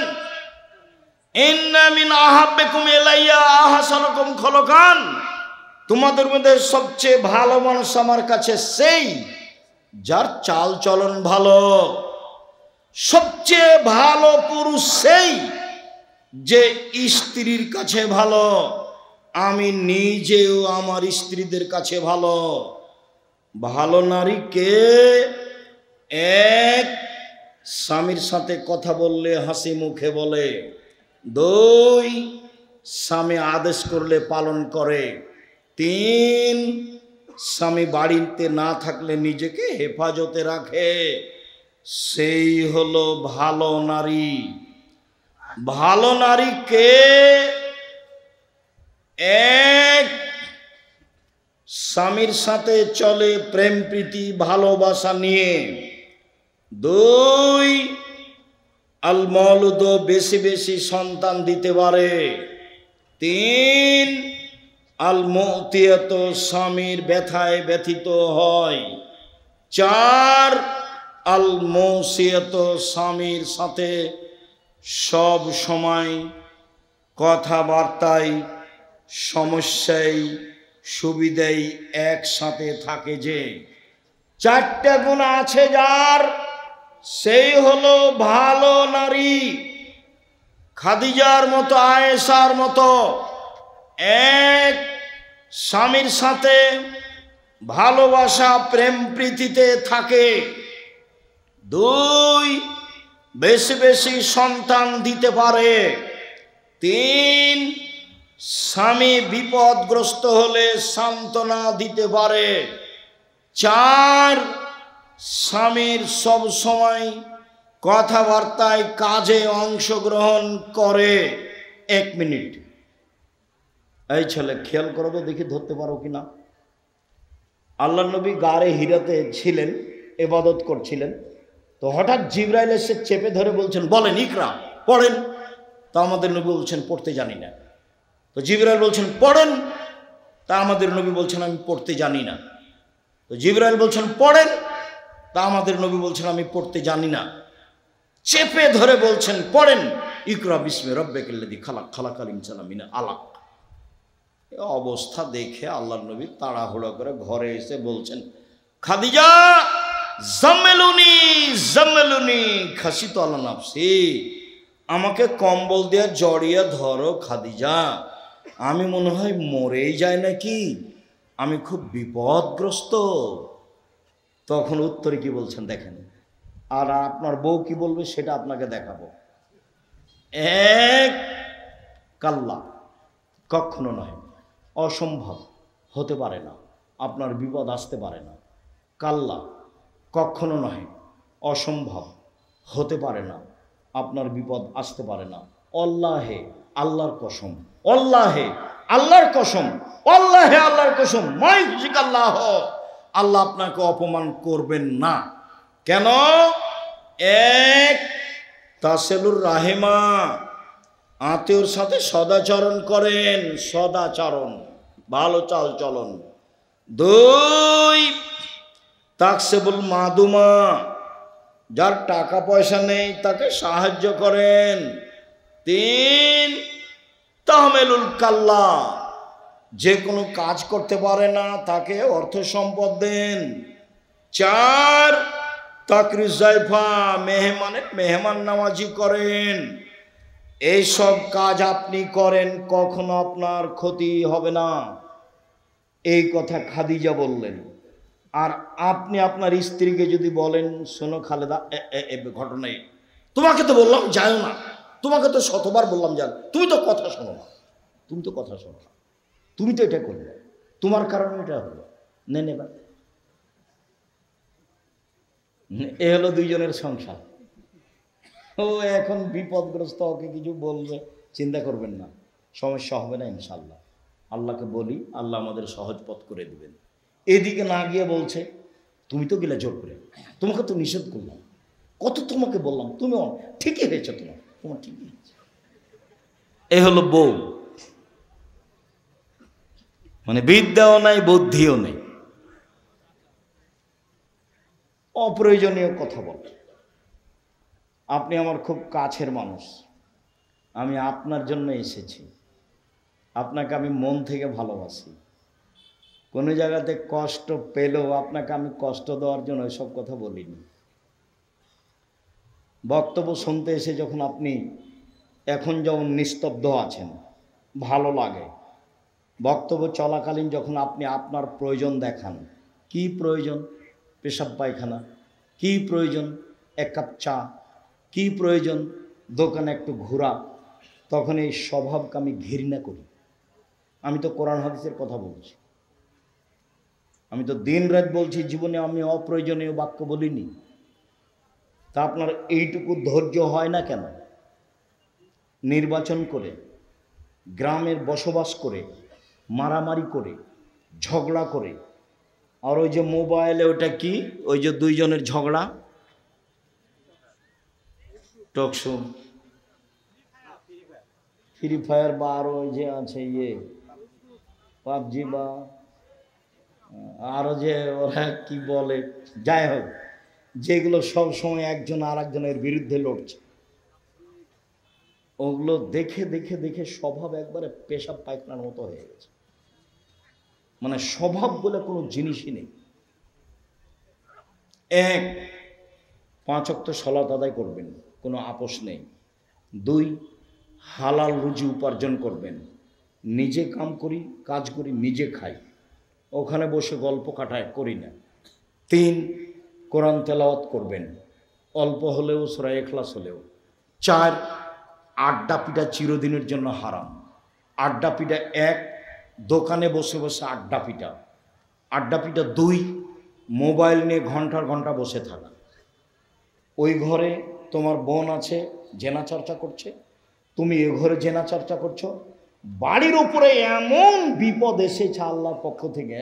ইন্না মিন আহাব্বিকুম ইলাইয়া আহসানুকুম খুলুকান। তোমাদের মধ্যে সবচেয়ে ভালো মানুষ আমার কাছে সেই যার চাল চলন ভালো। সবচেয়ে ভালো পুরুষ সেই যে স্ত্রীর কাছে ভালো। আমি নিজেও আমার স্ত্রীদের কাছে ভালো। ভালো নারীকে, 1, স্বামীর সাথে কথা বললে হাসি মুখে বলে। 2, স্বামী আদেশ করলে পালন করে। 3, স্বামী বাড়িতে না থাকলে নিজেকে হেফাজতে রাখে। সেই হলো ভালো নারী। ভালো নারী কে? এক, স্বামীর সাথে চলে প্রেম প্রীতি ভালোবাসা নিয়ে। দুই, আল মওলুদ, বেশি বেশি সন্তান দিতে পারে। তিন, আল মুতিয়াত, স্বামীর ব্যথায় ব্যথিত হয়। চার, আল মুসিয়াত, স্বামীর সাথে সব সময় কথাবার্তায় সমস্যায় সুবিধায় একসাথে থাকে। যে চারটা গুণ আছে যার, সেই হলো ভালো নারী। খাদিজার মতো, আয়েশার মতো। এক, স্বামীর সাথে ভালোবাসা প্রেম প্রীতিতে থাকে। দুই, বেশি বেশি সন্তান দিতে পারে। তিন, স্বামী বিপদগ্রস্ত হলে সান্ত্বনা দিতে পারে। চার, স্বামীর সব সময় কথাবার্তায় কাজে অংশগ্রহণ করে। এক মিনিট, এই ছেলে খেয়াল করো তো দেখি ধরতে পারো কিনা। আল্লাহ নবী গারে হিরাতে ছিলেন, ইবাদত করছিলেন। তো হঠাৎ জিবরাইল এসে চেপে ধরে বলছেন, বলেন ইকরা, পড়েন। তা আমাদের নবী বলছেন পড়তে জানি না। তো জিবরাইল বলছেন পড়েন। তা আমাদের নবী বলছেন আমি পড়তে জানি না। তো জিবরাইল বলছেন পড়েন। তা আমাদের নবী বলছেন আমি পড়তে জানি না। চেপে ধরে বলছেন পড়েন, ইকরা বিস্মি রব্বিকাল্লাযী খালাক, খালাকাল ইনসানা মিন আলাক। অবস্থা দেখে আল্লাহর নবী তাড়াহুড়ো করে ঘরে এসে বলছেন, খাদিজা জাম্মেলুনি জাম্মেলুনি খাসিতু আলা নাফসি, আমাকে কম্বল দিয়ে জড়িয়ে ধরো খাদিজা, আমি মনে হয় মরেই যায় নাকি, আমি খুব বিপদগ্রস্ত। তখন উত্তরে কি বলছেন দেখেন, আর আপনার বউ কি বলবে সেটা আপনাকে দেখাবো। এক, কাল্লা, কখনো নয়, অসম্ভব, হতে পারে না, আপনার বিপদ আসতে পারে না। কাল্লা, কখনো নয়, অসম্ভব, হতে পারে না, আপনার বিপদ আসতে পারে না। অল্লাহে, আল্লাহর কসম, অল্লাহে, আল্লাহর কসম, অল্লাহে, আল্লাহর কসম, মাইজিক আল্লাহ, আল্লাহ আপনাকে অপমান করবেন না। কেন? এক, তাসেলুর রাহেমা, আত্মীয়র সাথে সদাচরণ করেন, সদাচরণ, ভালো চাল চলন। দুই, তাকসেবুল মাদুমা, যার টাকা পয়সা নেই তাকে সাহায্য করেন। তিন, তাহমেলুল কাল্লা, যে কোনো কাজ করতে পারে না তাকে অর্থ সম্পদ দেন। চার, তাকরিজ জাইফা, মেহমানের মেহমান নামাজি করেন। এইসব কাজ আপনি করেন, কখনো আপনার ক্ষতি হবে না। এই কথা খাদিজা বললেন। আর আপনি আপনার স্ত্রীকে যদি বলেন, শোনো খালেদা, ঘটনায় তোমাকে তো বললাম যাও না, তোমাকে তো শতবার বললাম যাও, তুমি তো কথা শোনো না, তুমি তো কথা শোনো না, তুমি তো এটা করবে, তোমার কারণে এটা হলো, নেবা। এ হলো দুইজনের সংসার। ও এখন বিপদগ্রস্ত, ওকে কিছু বলবে, চিন্তা করবেন না, সমস্যা হবে না ইনশাল্লাহ। আল্লাহকে বলি, আল্লাহ আমাদের সহজ পথ করে দিবেন। এদিকে না গিয়ে বলছে, তুমি তো গেলে জোর করে, তোমাকে তো নিষেধ করলাম, কত তোমাকে বললাম, তুমি ঠিকই হয়েছে, তোমার ঠিকই হয়েছে। এ হলো বউ, মানে বিদ্যাও নাই বুদ্ধিও নেই, অপ্রয়োজনীয় কথা বলে। আপনি আমার খুব কাছের মানুষ, আমি আপনার জন্য এসেছি, আপনাকে আমি মন থেকে ভালোবাসি। কোনো জায়গাতে কষ্ট পেলেও আপনাকে আমি কষ্ট দেওয়ার জন্য এসব কথা বলিনি। বক্তব্য শুনতে এসে যখন আপনি এখন যেমন নিস্তব্ধ আছেন, ভালো লাগে। বক্তব্য চলাকালীন যখন আপনি আপনার প্রয়োজন দেখান, কি প্রয়োজন, পেশাব পায়খানা, কি প্রয়োজন, এক কাপ চা, কি প্রয়োজন, দোকানে একটু ঘোরা, তখন এই স্বভাবকে আমি ঘৃণা করি। আমি তো কোরআন হাদিসের কথা বলছি, আমি তো দিন রাত বলছি, জীবনে আমি অপ্রয়োজনীয় বাক্য বলিনি। তা আপনার এইটুকু ধৈর্য হয় না কেন? নির্বাচন করে, গ্রামের বসবাস করে, মারামারি করে, ঝগড়া করে, আর ওই যে মোবাইলে ওটা কি, ওই যে দুইজনের ঝগড়া, টকশো, ফ্রি ফায়ার বা আরও ওই যে আছে পাবজি বা আরও যে ওরা কি বলে, যাই হোক, যেগুলো সব সময় একজন আর একজনের বিরুদ্ধে লড়ছে, ওগুলো দেখে দেখে দেখে স্বভাব একবারে পেশাব পায়খানার মতো হয়ে গেছে। মানে স্বভাব বলে কোনো জিনিসই নেই। 1, 5 ওয়াক্ত সালাত আদায় করবেন, কোনো আপোষ নেই। 2, হালাল রুজি উপার্জন করবেন, নিজে কাজ করি, নিজে খাই, ওখানে বসে গল্প কাটায় করি না। 3, কোরআন তেলাওয়াত করবেন, অল্প হলেও সূরা ইখলাস হলেও। 4, আড্ডা পিটা চিরদিনের জন্য হারাম। আড্ডা পিটা 1, দোকানে বসে বসে আড্ডা পিটা 2, মোবাইল নিয়ে ঘন্টার ঘন্টা বসে থাকা। ওই ঘরে তোমার বোন আছে, জেনা চর্চা করছে, তুমি এ ঘরে জেনা চর্চা করছো। বাড়ির উপরে এমন বিপদ এসেছে আল্লাহর পক্ষ থেকে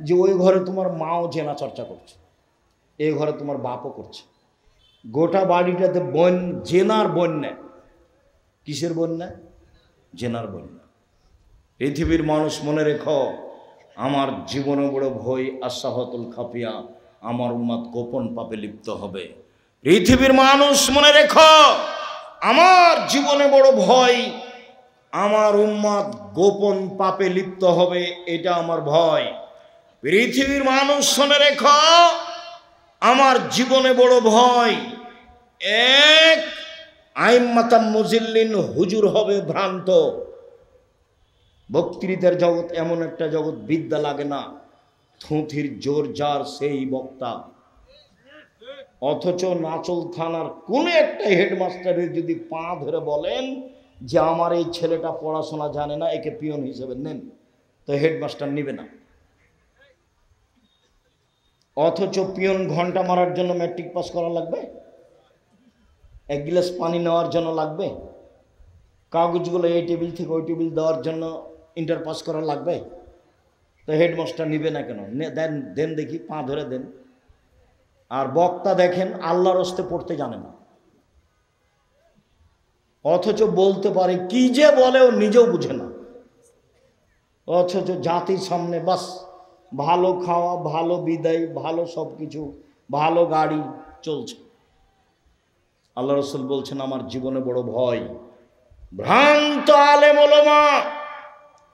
যে ওই ঘরে তোমার মাও জেনা চর্চা করছে, এই ঘরে তোমার বাপও করছে। গোটা বাড়িটাতে জেনার বন্যা। কিসের বন্যা? জেনার বন্যা। পৃথিবীর মানুষ মনে রেখো, আমার জীবনে বড় ভয় আসাহতুল খাফিয়া, আমার উম্মত গোপন পাপে লিপ্ত হবে। পৃথিবীর মানুষ মনে রেখো, আমার জীবনে বড় ভয়, আমার উম্মত গোপন পাপে লিপ্ত হবে, এটা আমার ভয়। পৃথিবীর মানুষ শুনে রেখো, আমার জীবনে বড় ভয়, 1, আইম্মাতাম মুজিল্লিন, হুজুর হবে ভ্রান্ত। বক্তৃতার জগৎ এমন একটা জগৎ, বিদ্যা লাগে না, থুঁথির জোর যার সেই বক্তা। অথচ নাচল থানার কোন একটা হেডমাস্টারের যদি পা ধরে বলেন যে আমার এই ছেলেটা পড়াশোনা জানে না, একে পিয়ন হিসেবে নেন, তো হেডমাস্টার নিবে না। অথচ পিয়ন ঘন্টা মারার জন্য ম্যাট্রিক পাস করা লাগবে, 1 গ্লাস পানি নেওয়ার জন্য লাগবে, কাগজগুলো এই টেবিল থেকে ওই টেবিল দেওয়ার জন্য ইন্টার পাস করা লাগবে, তো হেডমাস্টার নিবে না কেন? দেন দেখি, পা ধরে দেন। আর বক্তা দেখেন আল্লাহর হস্তে পড়তে জানে না, অথচ বলতে পারে, কি যে বলে ও নিজেও বুঝে না। অথচ জাতির সামনে বাস ভালো খাওয়া, ভালো বিদায়, ভালো সব কিছু, ভালো গাড়ি চলছে। আল্লাহ রাসূল বলছেন, আমার জীবনে বড় ভয় ভ্রান্ত আলেম ওলামা।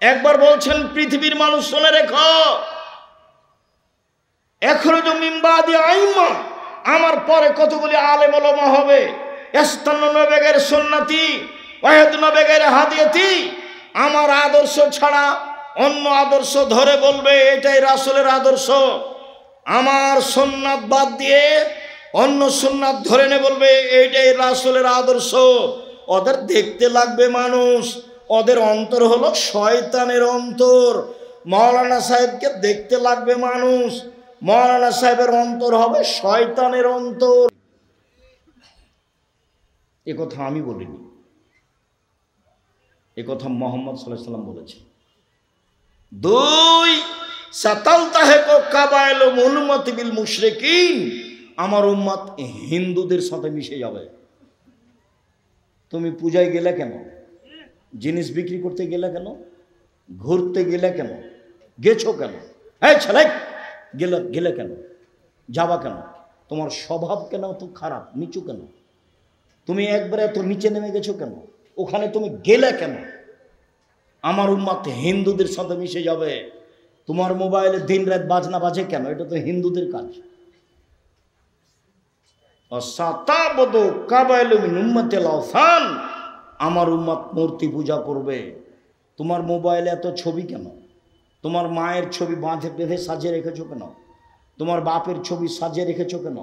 একবার বলছেন, পৃথিবীর মানুষ শুনে রেখো, এখরজু মিন বাদি আইম্মা, আমার পরে কতগুলি আলেম ওলামা হবে, ইস্তান্নুনা বিগাইরি সুন্নতি ওয়া ইয়াহদুনা বিগাইরি হাদিয়াতি, আমার আদর্শ ছাড়া অন্য আদর্শ ধরে বলবে এটাই রাসূলের আদর্শ, আমার সুন্নাত বাদ দিয়ে অন্য সুন্নাত ধরে নে বলবে এইটাই রাসূলের আদর্শ। ওদের দেখতে লাগবে মানুষ, ওদের অন্তর হলো শয়তানের অন্তর। মাওলানা সাহেবকে দেখতে লাগবে মানুষ, মাওলানা সাহেবের অন্তর হবে শয়তানের অন্তর। এ কথা আমি বলিনি, এ কথা মুহাম্মদ সাল্লাল্লাহু আলাইহি ওয়াসাল্লাম বলেছেন। 2, সাতালতাহিকু কাবাইলু উম্মতি বিল মুশরিকিন, আমার উম্মত হিন্দুদের সাথে মিশে যাবে। তুমি পূজায় গেলে কেন? জিনিস বিক্রি করতে গেলে কেন? ঘুরতে গেলে কেন? গেছো কেন? এই ছেলে, গেলে কেন? যাবা কেন? তোমার স্বভাব কেন তো খারাপ, নিচু কেন? তুমি একবারে এত নিচে নেমে গেছো কেন? ওখানে তুমি গেলে কেন? আমার উম্মত হিন্দুদের সাথে মিশে যাবে। তোমার মোবাইলে দিন রাত বাজনা বাজে কেন? এটা তো হিন্দুদের কাজ। আমার উম্মত মূর্তি পূজা করবে। তোমার মোবাইলে এত ছবি কেন? তোমার মায়ের ছবি বেঁধে সাজিয়ে রেখেছো কেন? তোমার বাপের ছবি সাজিয়ে রেখেছো কেন?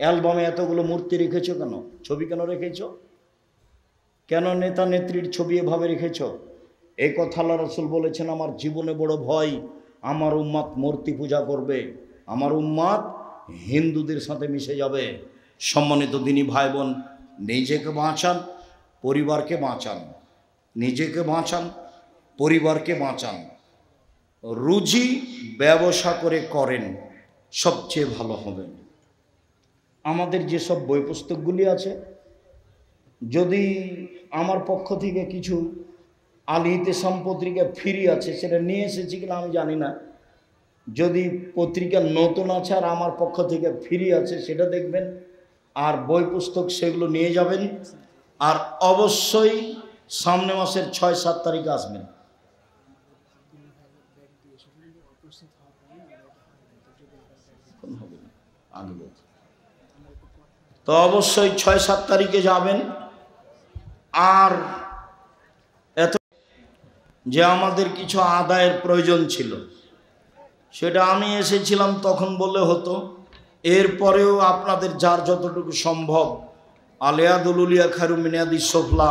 অ্যালবামে এতগুলো মূর্তি রেখেছো কেন? ছবি কেন রেখেছো? কেন নেতা নেত্রীর ছবি এভাবে রেখেছো? এই কথা আল্লাহ রাসূল বলেছেন, আমার জীবনে বড় ভয়, আমার উম্মত মূর্তি পূজা করবে, আমার উম্মত হিন্দুদের সাথে মিশে যাবে। সম্মানিত দিনী ভাই বোন, নিজেকে বাঁচান, পরিবারকে বাঁচান, নিজেকে বাঁচান, পরিবারকে বাঁচান। রুজি ব্যবসা করে করেন, সবচেয়ে ভালো হবে। আমাদের যেসব বই পুস্তকগুলি আছে, যদি আমার পক্ষ থেকে কিছু আল ইতিসাম পত্রিকা ফ্রি আছে, সেটা নিয়ে এসেছি কিনা আমি জানি না। যদি পত্রিকা নতুন আছে আর আমার পক্ষ থেকে ফ্রি আছে, সেটা দেখবেন। আর বই পুস্তক সেগুলো নিয়ে যাবেন। আর অবশ্যই সামনে মাসের 6-7 তারিখে আসবেন। তো অবশ্যই 6-7 তারিখে যাবেন। আর এত যে আমাদের কিছু আদায়ের প্রয়োজন ছিল, সেটা আমি এসেছিলাম তখন বলে হতো। এরপরেও আপনাদের যার যতটুকু সম্ভব, আলিয়াদুল উলিয়া খায়রুম মিন ইয়াদিস সুফলা,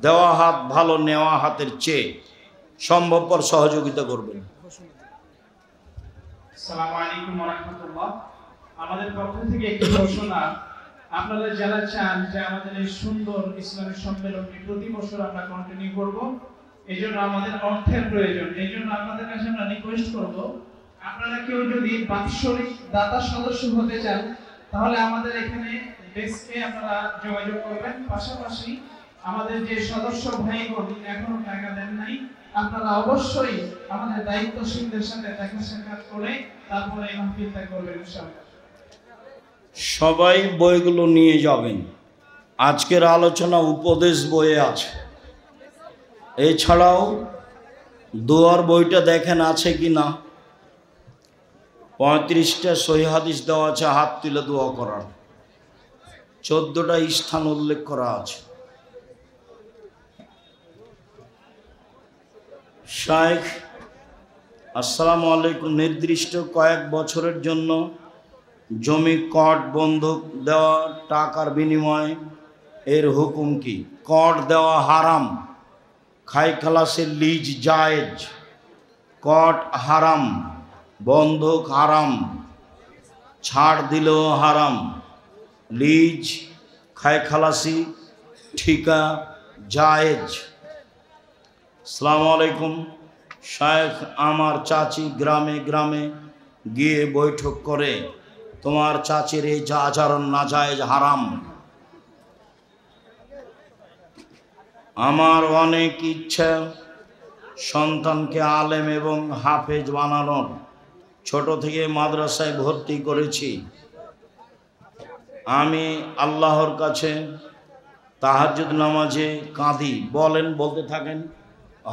দেওয়া হাত ভালো নেওয়া হাতের চেয়ে, সম্ভবপর সহযোগিতা করবেন। আসসালামু আলাইকুম ওয়া রাহমাতুল্লাহ। আমাদের পক্ষ থেকে একটি ঘোষণা, আপনারা যারা চান যে আমাদের এই সুন্দর ইসলামী সম্মেলনটি প্রতি বছর আমরা কন্টিনিউ করব, এইজন্য আমাদের অর্থের প্রয়োজন। এইজন্য আপনাদের কাছে আমরা রিকোয়েস্ট করব, আপনারা কেউ যদি বাৎসরিক দাতা সদস্য হতে চান, তাহলে আমাদের এখানে ডেস্কে আপনারা যোগাযোগ করবেন। পাশাপাশি আমাদের যে সদস্য ভাইগণ এখনো টাকা দেন নাই, আপনারা অবশ্যই আমাদের দায়িত্বশীলদের সাথে দেখা সাক্ষাৎ করে তারপরে এই মাহফিলটা করবেন ইনশাআল্লাহ। সবাই বইগুলো নিয়ে যাবেন। আজকের আলোচনা উপদেশ বইয়ে আছে। এছাড়াও দোয়ার বইটা দেখেন আছে কি না। 35টা সহিহ হাদিস দেওয়া আছে হাত তুলে দোয়া করার, 14টা স্থান উল্লেখ করা আছে। শাইখ, আসসালামু আলাইকুম। নির্দিষ্ট কয়েক বছরের জন্য জমি কট বন্ধক দেওয়া টাকার বিনিময়ে এর হুকুম কি? কট দেওয়া হারাম, খাই খালাসের লিজ জায়েজ। কট হারাম, বন্ধক হারাম, ছাড় দিলেও হারাম। লিজ, খাই খালাসি, ঠিকা জায়েজ। আসসালামু আলাইকুম। শায়েখ, আমার চাচি গ্রামে গ্রামে গিয়ে বৈঠক করে। তোমার চাচির এই যা আচরণ নাজায়েজ, হারাম। আমার অনেক ইচ্ছা সন্তানকে আলেম এবং হাফেজ বানানোর। ছোট থেকে মাদ্রাসায় ভর্তি করেছি। আমি আল্লাহর কাছে তাহাজ্জুদ নামাজে কাঁদি। বলেন, বলতে থাকেন,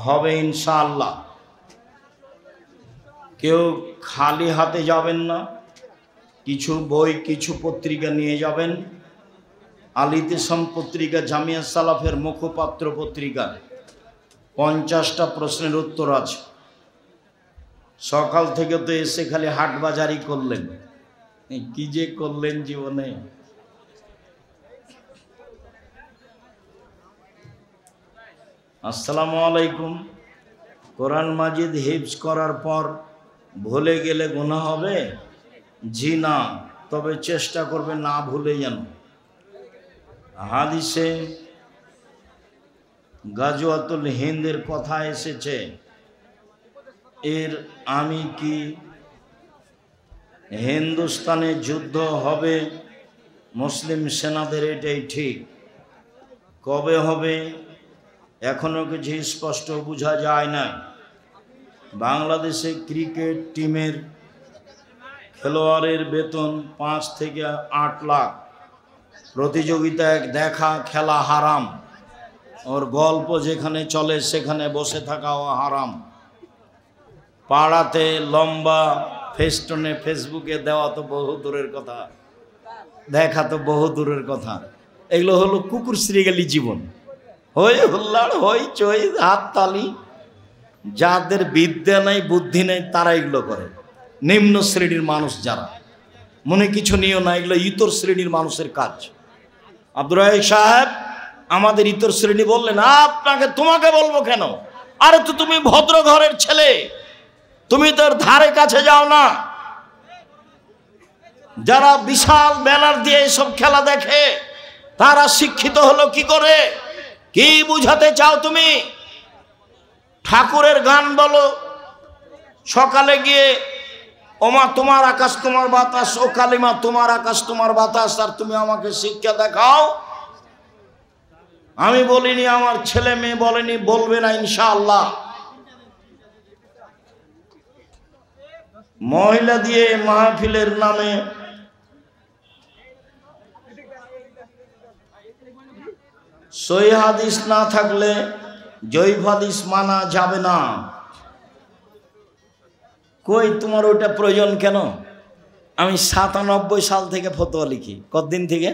হবে ইনশাআল্লাহ। কেউ খালি হাতে যাবেন না, কিছু বই কিছু পত্রিকা নিয়ে যাবেন। আল ইতিসাম পত্রিকা জামিয়া সালাফের মুখপাত্র পত্রিকা, 50টা প্রশ্নের উত্তর আছে। সকাল থেকে তো এসে খালি হাট বাজারই করলেন, কি যে করলেন জীবনে। আসসালামু আলাইকুম। কোরআন মাজিদ হিফজ করার পর ভুলে গেলে গুনাহ হবে? জি না, তবে চেষ্টা করবে না ভুলে যেন। হাদিসে গাজওয়াতুল হিন্দের কথা এসেছে, আমি কি হিন্দুস্তানে যুদ্ধ হবে মুসলিম সেনাদের? এটাই ঠিক। কবে হবে এখনো কিছু স্পষ্ট বোঝা যায় না। বাংলাদেশে ক্রিকেট টিমের খেলোয়াড়ের বেতন 5 থেকে 8 লাখ। প্রতিযোগিতায় দেখা খেলা হারাম। ওর গল্প যেখানে চলে সেখানে বসে থাকাও হারাম। পাড়াতে লম্বা ফেস্টনে ফেসবুকে দেওয়া তো বহু দূরের কথা, দেখা তো বহু দূরের কথা। এগুলো হলো কুকুর শ্রীগালি জীবন। হই হুল্লাড়, হই চই, হাত তালি। যাদের বিদ্যা নেই বুদ্ধি নেই তারা এগুলো করে। নিম্ন শ্রেণীর মানুষ যারা, মনে কিছু নিও না, এগুলো ইতর শ্রেণীর মানুষের কাজ। আব্দুর রাহিক সাহেব আমাদের ইতর শ্রেণী বললেন, তোমাকে বলবো কেন? আরে তো তুমি ভদ্র ঘরের ছেলে, তুমি তোর ধারে কাছে যাও না। যারা বিশাল ব্যানার দিয়ে এসব খেলা দেখে তারা শিক্ষিত হলো কি করে? কি বুঝাতে চাও তুমি? ঠাকুরের গান বলো, সকালে গিয়ে ওমা তোমার আকাশ তোমার বাতাস, ও কালিমা তোমার আকাশ তোমার বাতাস, আর তুমি আমাকে শিক্ষা দেখাও। আমি বলিনি, আমার ছেলে মেয়ে বলেনি, বলবে না ইনশাআল্লাহ। মহিলা দিয়ে মাহফিলের নামে সহিহ হাদিস না থাকলে জয়ীফ হাদিস মানা যাবে না। কই তোমার ওইটা প্রয়োজন কেন? আমি 97 সাল থেকে ফতোয়া লিখি। কতদিন থেকে?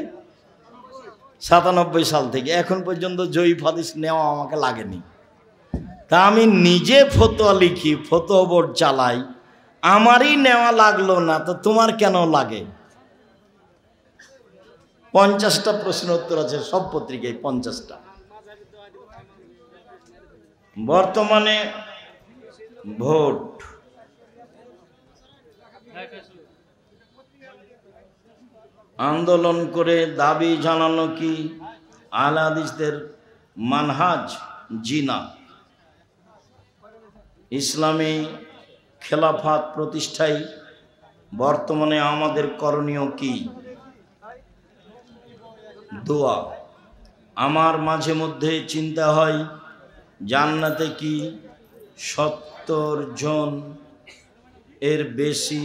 97 সাল থেকে এখন পর্যন্ত জয়ীফ হাদিস নেওয়া আমাকে লাগেনি। তা আমি নিজে ফতোয়া লিখি, ফতোয়া বোর্ড চালাই, আমারই নেওয়া লাগলো না, তো তোমার কেন লাগে? 50টা প্রশ্ন উত্তর আছে সব পত্রিকায়, 50টা। বর্তমানে ভোট, আন্দোলন করে দাবি জানানো কি আহলে হাদিসদের মানহাজ? জি না। ইসলামী খেলাফত প্রতিষ্ঠায় বর্তমানে আমাদের করণীয় কি? দোয়া। আমার মাঝে মধ্যে চিন্তা হয় জান্নাতে কি 70 জন এর বেশি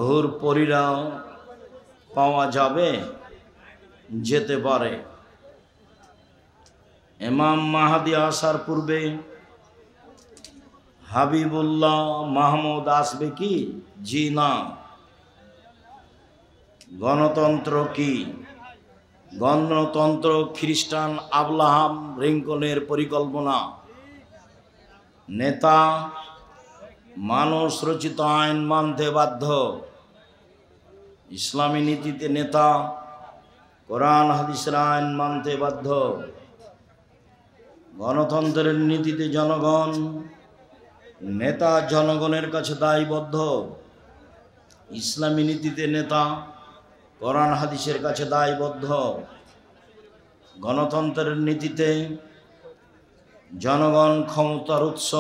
হুর পরীরা পাওয়া যাবে? যেতে পারে। ইমাম মাহদী আসার পূর্বে হাবিবুল্লাহ মাহমুদ আসবে কি? জি না। গণতন্ত্র কি? গণতন্ত্র খ্রিস্টান আব্রাহাম লিঙ্কনের পরিকল্পনা। নেতা মানুষ রচিত আইন মানতে বাধ্য। ইসলামী নীতিতে নেতা কোরআন হাদিসের আইন মানতে বাধ্য। গণতন্ত্রের নীতিতে জনগণ, নেতা জনগণের কাছে দায়বদ্ধ। ইসলামী নীতিতে নেতা কোরআন হাদিসের কাছে দায়বদ্ধ। গণতন্ত্রের নীতিতে জনগণ ক্ষমতার উৎস।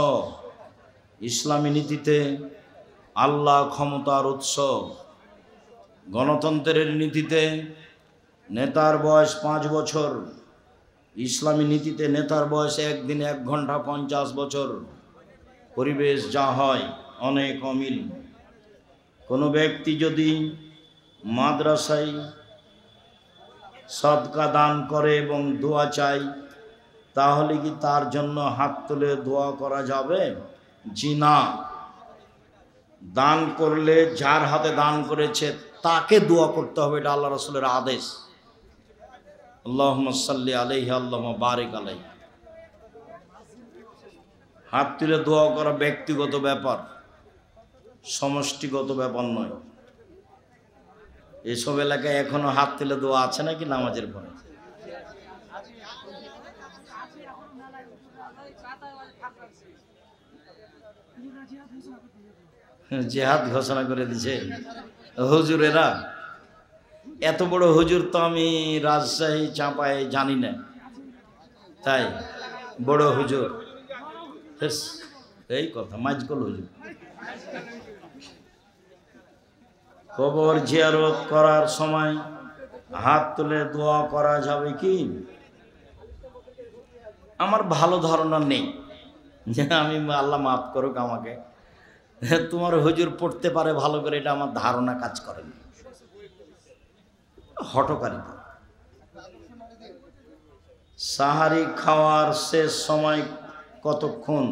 ইসলামী নীতিতে আল্লাহ ক্ষমতার উৎস। গণতন্ত্রের নীতিতে নেতার বয়স 5 বছর। ইসলামী নীতিতে নেতার বয়স 1 দিন 1 ঘন্টা 50 বছর। পরিবেশ যা হয় অনেক অমিল। কোনো ব্যক্তি যদি মাদ্রাসায় সদকা দান করে এবং দোয়া চাই, তাহলে কি তার জন্য হাত তুলে দোয়া করা যাবে? জি না। দান করলে যার হাতে দান করেছে তাকে দোয়া করতে হবে, এটা আল্লাহ রাসূলের আদেশ। আল্লাহুম্মা সাল্লি আলাইহি আল্লাহুম্মা বারিক আলাইহি। হাত তুলে দোয়া করা ব্যক্তিগত ব্যাপার, সমষ্টিগত ব্যাপার নয়। এসব এলাকায় এখনো হাত তুলে দোয়া আছে নাকি নামাজের পরে? জিহাদ ঘোষণা করে দিছে হুজুরেরা। এত বড় হুজুর তো আমি রাজশাহী চাঁপায় জানি না। তাই বড় হুজুর, এই কথা মাইজকল হুজুর। কবর জিয়ারত করার সময় হাত তুলে দোয়া করা যাবে কি? আমার ভালো ধারণা নেই, যে আমি আল্লাহ মাফ করুক আমাকে, তোমার হুজুর পড়তে পারে ভালো করে, এটা আমার ধারণা কাজ করে না। হঠকারিতা। সাহারি খাওয়ার শেষ সময় কতক্ষণ?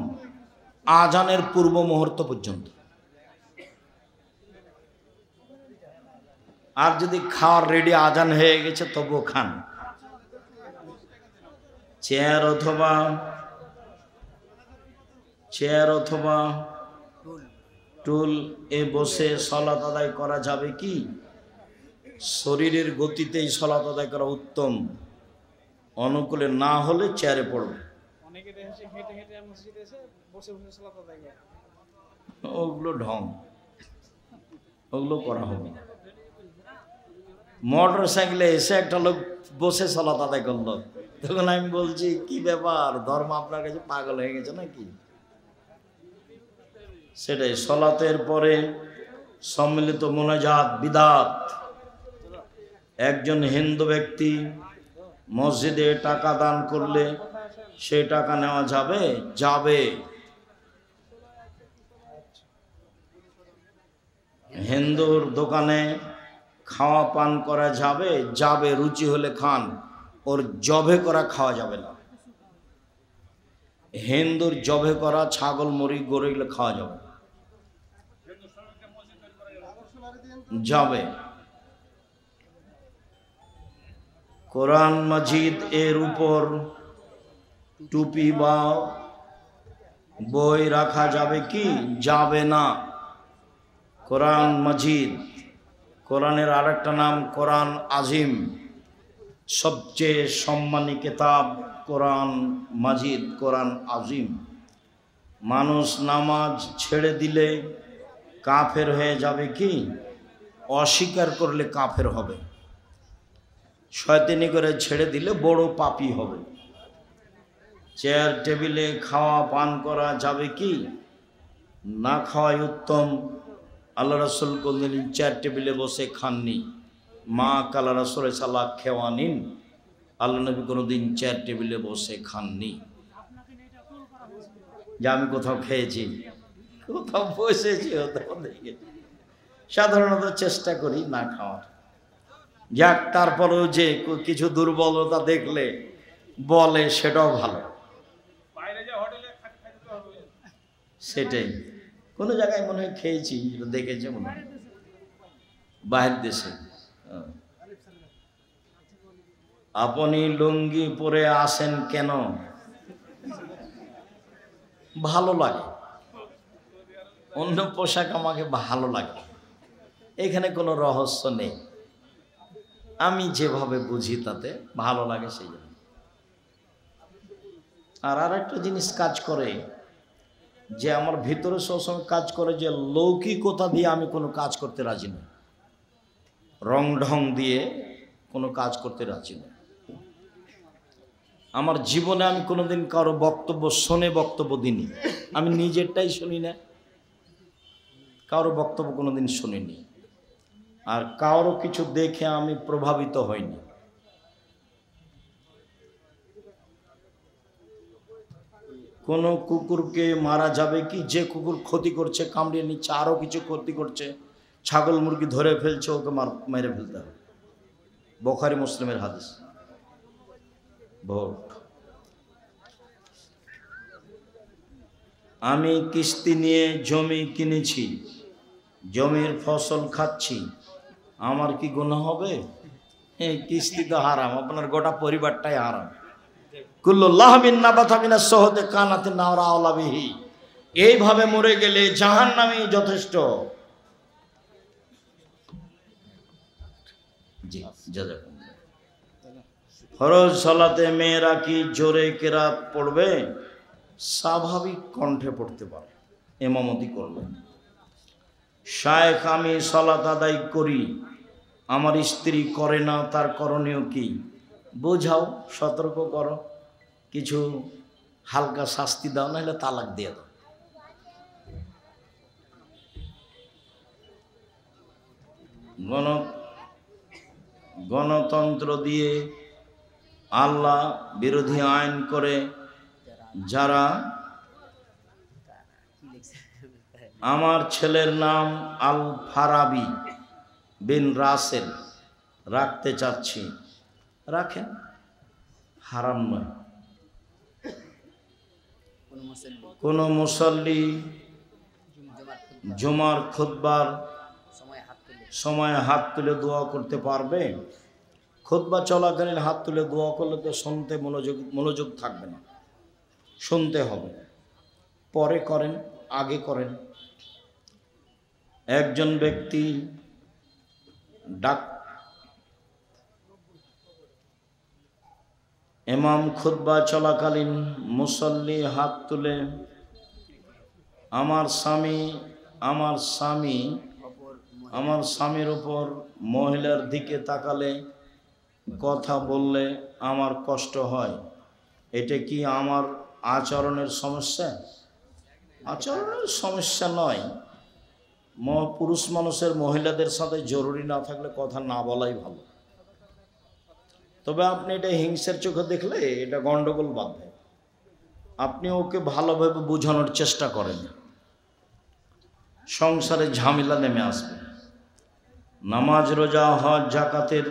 আজানের পূর্ব মুহূর্ত পর্যন্ত। আর যদি খাওয়ার রেডি আজান হয়ে গেছে তবুও খান। চেয়ার অথবা টুল এ বসে সালাত আদায় করা যাবে কি? শরীরের গতিতেই সালাত আদায় করা উত্তম। অনুকূলে না হলে চেয়ারে পড়বে। ওগুলো ঢং, ওগুলো করা হবে। মোটর সাইকেলে এসে একটা লোক বসে সালাত আদায় করলো। তখন আমি বলছি কি ব্যাপার, ধর্ম আপনার কাছে পাগল হয়ে গেছে নাকি? সেটাই, সালাতের পরে সম্মিলিত মোনাজাত বিদাত। একজন হিন্দু ব্যক্তি মসজিদে টাকা দান করলে সেই টাকা নেওয়া যাবে? যাবে। হিন্দুর দোকানে খাওয়া পান করা যাবে? যাবে, রুচি হলে খান, ওর জবে করা খাওয়া যাবে না। হিন্দুর জবে করা ছাগল, মুরগি, গরু এগুলো খাওয়া যাবে, যাবে। কোরআন মাজিদ এর উপর টুপি বা বই রাখা যাবে কি? যাবে না। কোরআন মাজিদ, কোরআনের আরেকটা নাম কোরআন আজিম, সবচেয়ে সম্মানী কিতাব কোরআন মাজিদ, কোরআন আজিম। মানুষ নামাজ ছেড়ে দিলে কাফের হয়ে যাবে কি? অস্বীকার করলে কাফের হবে। শয়তানি করে ছেড়ে দিলে বড় পাপী হবে। চেয়ার টেবিলে খাওয়া পান করা যাবে কি? না খাওয়াই উত্তম। আল্লাহ রাসূল কোনদিন চেয়ার টেবিলে বসে খাননি। মা কালা রাসূল সাল্লাল্লাহু খেওয়া নিন, আল্লাহ নবী কোনোদিন চেয়ার টেবিলে বসে খাননি। যে আমি কোথাও খেয়েছি, কোথাও বসেছি, সাধারণত চেষ্টা করি না খাওয়ার। যাক, তারপরেও যে কিছু দুর্বলতা দেখলে বলে সেটাও ভালো। সেটাই, কোনো জায়গায় মনে হয় খেয়েছি, দেখেছে মনে হয় বাহির দেশে। আপনি লুঙ্গি পরে আসেন কেন? ভালো লাগে, অন্য পোশাক আমাকে ভালো লাগে, এখানে কোনো রহস্য নেই। আমি যেভাবে বুঝি তাতে ভালো লাগে, সেই জন্য। আর একটা জিনিস কাজ করে, যে আমার ভিতরে সবসময় কাজ করে, যে লৌকিকতা দিয়ে আমি কোনো কাজ করতে রাজি নই, রং ঢং দিয়ে কোনো কাজ করতে রাজি নই। আমার জীবনে আমি কোনোদিন কারো বক্তব্য শুনে বক্তব্য দিইনি, আমি নিজেরটাই শুনি না, কারো বক্তব্য কোনোদিন শুনিনি, আর কারো কিছু দেখে আমি প্রভাবিত হইনি। কোনো কুকুরকে মারা যাবে কি? যে কুকুর ক্ষতি করছে, কামড়িয়ে নিচ্ছে, আরও কিছু ক্ষতি করছে, ছাগল মুরগি ধরে ফেলছে, ওকে মেরে ফেলতে হবে। বুখারী মুসলিমের হাদিস। ভোট, আমি কিস্তি নিয়ে জমি কিনেছি, জমির ফসল খাচ্ছি, আমার কি গুনাহ হবে? এই কিস্তি তো হারাম, আপনার গোটা পরিবারটাই হারাম। এইভাবে মরে গেলে জাহান্নামী যথেষ্ট। ফরজ সালাতে মেয়েরা কি জোরে কেরাত পড়বে? স্বাভাবিক কণ্ঠে পড়তে পারে, ইমামতি করবে। শায়েখ, আমি সালাত আদায় করি, আমার স্ত্রী করে না, তার করণীয় কি? বোঝাও, সতর্ক করো, কিছু হালকা শাস্তি দাও, না হলে তালাক দিয়ে দাও। গণতন্ত্র দিয়ে আল্লাহ বিরোধী আইন করে যারা, আমার ছেলের নাম আল ফারাবি বিন রাসেল রাখতে চাচ্ছি, রাখেন, হারাম নয়। কোন মুসল্লি জুমার খুতবার সময় হাত তুলে দোয়া করতে পারবে? খুতবা চলাকালীন হাত তুলে দোয়া করলে তো শুনতে মনোযোগ থাকবে না, শুনতে হবে। পরে করেন, আগে করেন। একজন ব্যক্তি ইমাম খুতবা চলাকালীন মুসল্লি হাত তুলে, আমার স্বামীর উপর মহিলার দিকে তাকালে কথা বললে আমার কষ্ট হয়, এটা কি আমার আচরণের সমস্যা? আচরণের সমস্যা নয়। পুরুষ মানুষের মহিলাদের সাথে জরুরি না থাকলে কথা না বলাই ভালো। তবে আপনি এটা হিংসার চোখে দেখলে এটা গন্ডগোল বাঁধবে। আপনি ওকে ভালোভাবে বোঝানোর চেষ্টা করেন, সংসারে ঝামেলা নেমে আসবে। নামাজ, রোজা, হজ, জাকাতের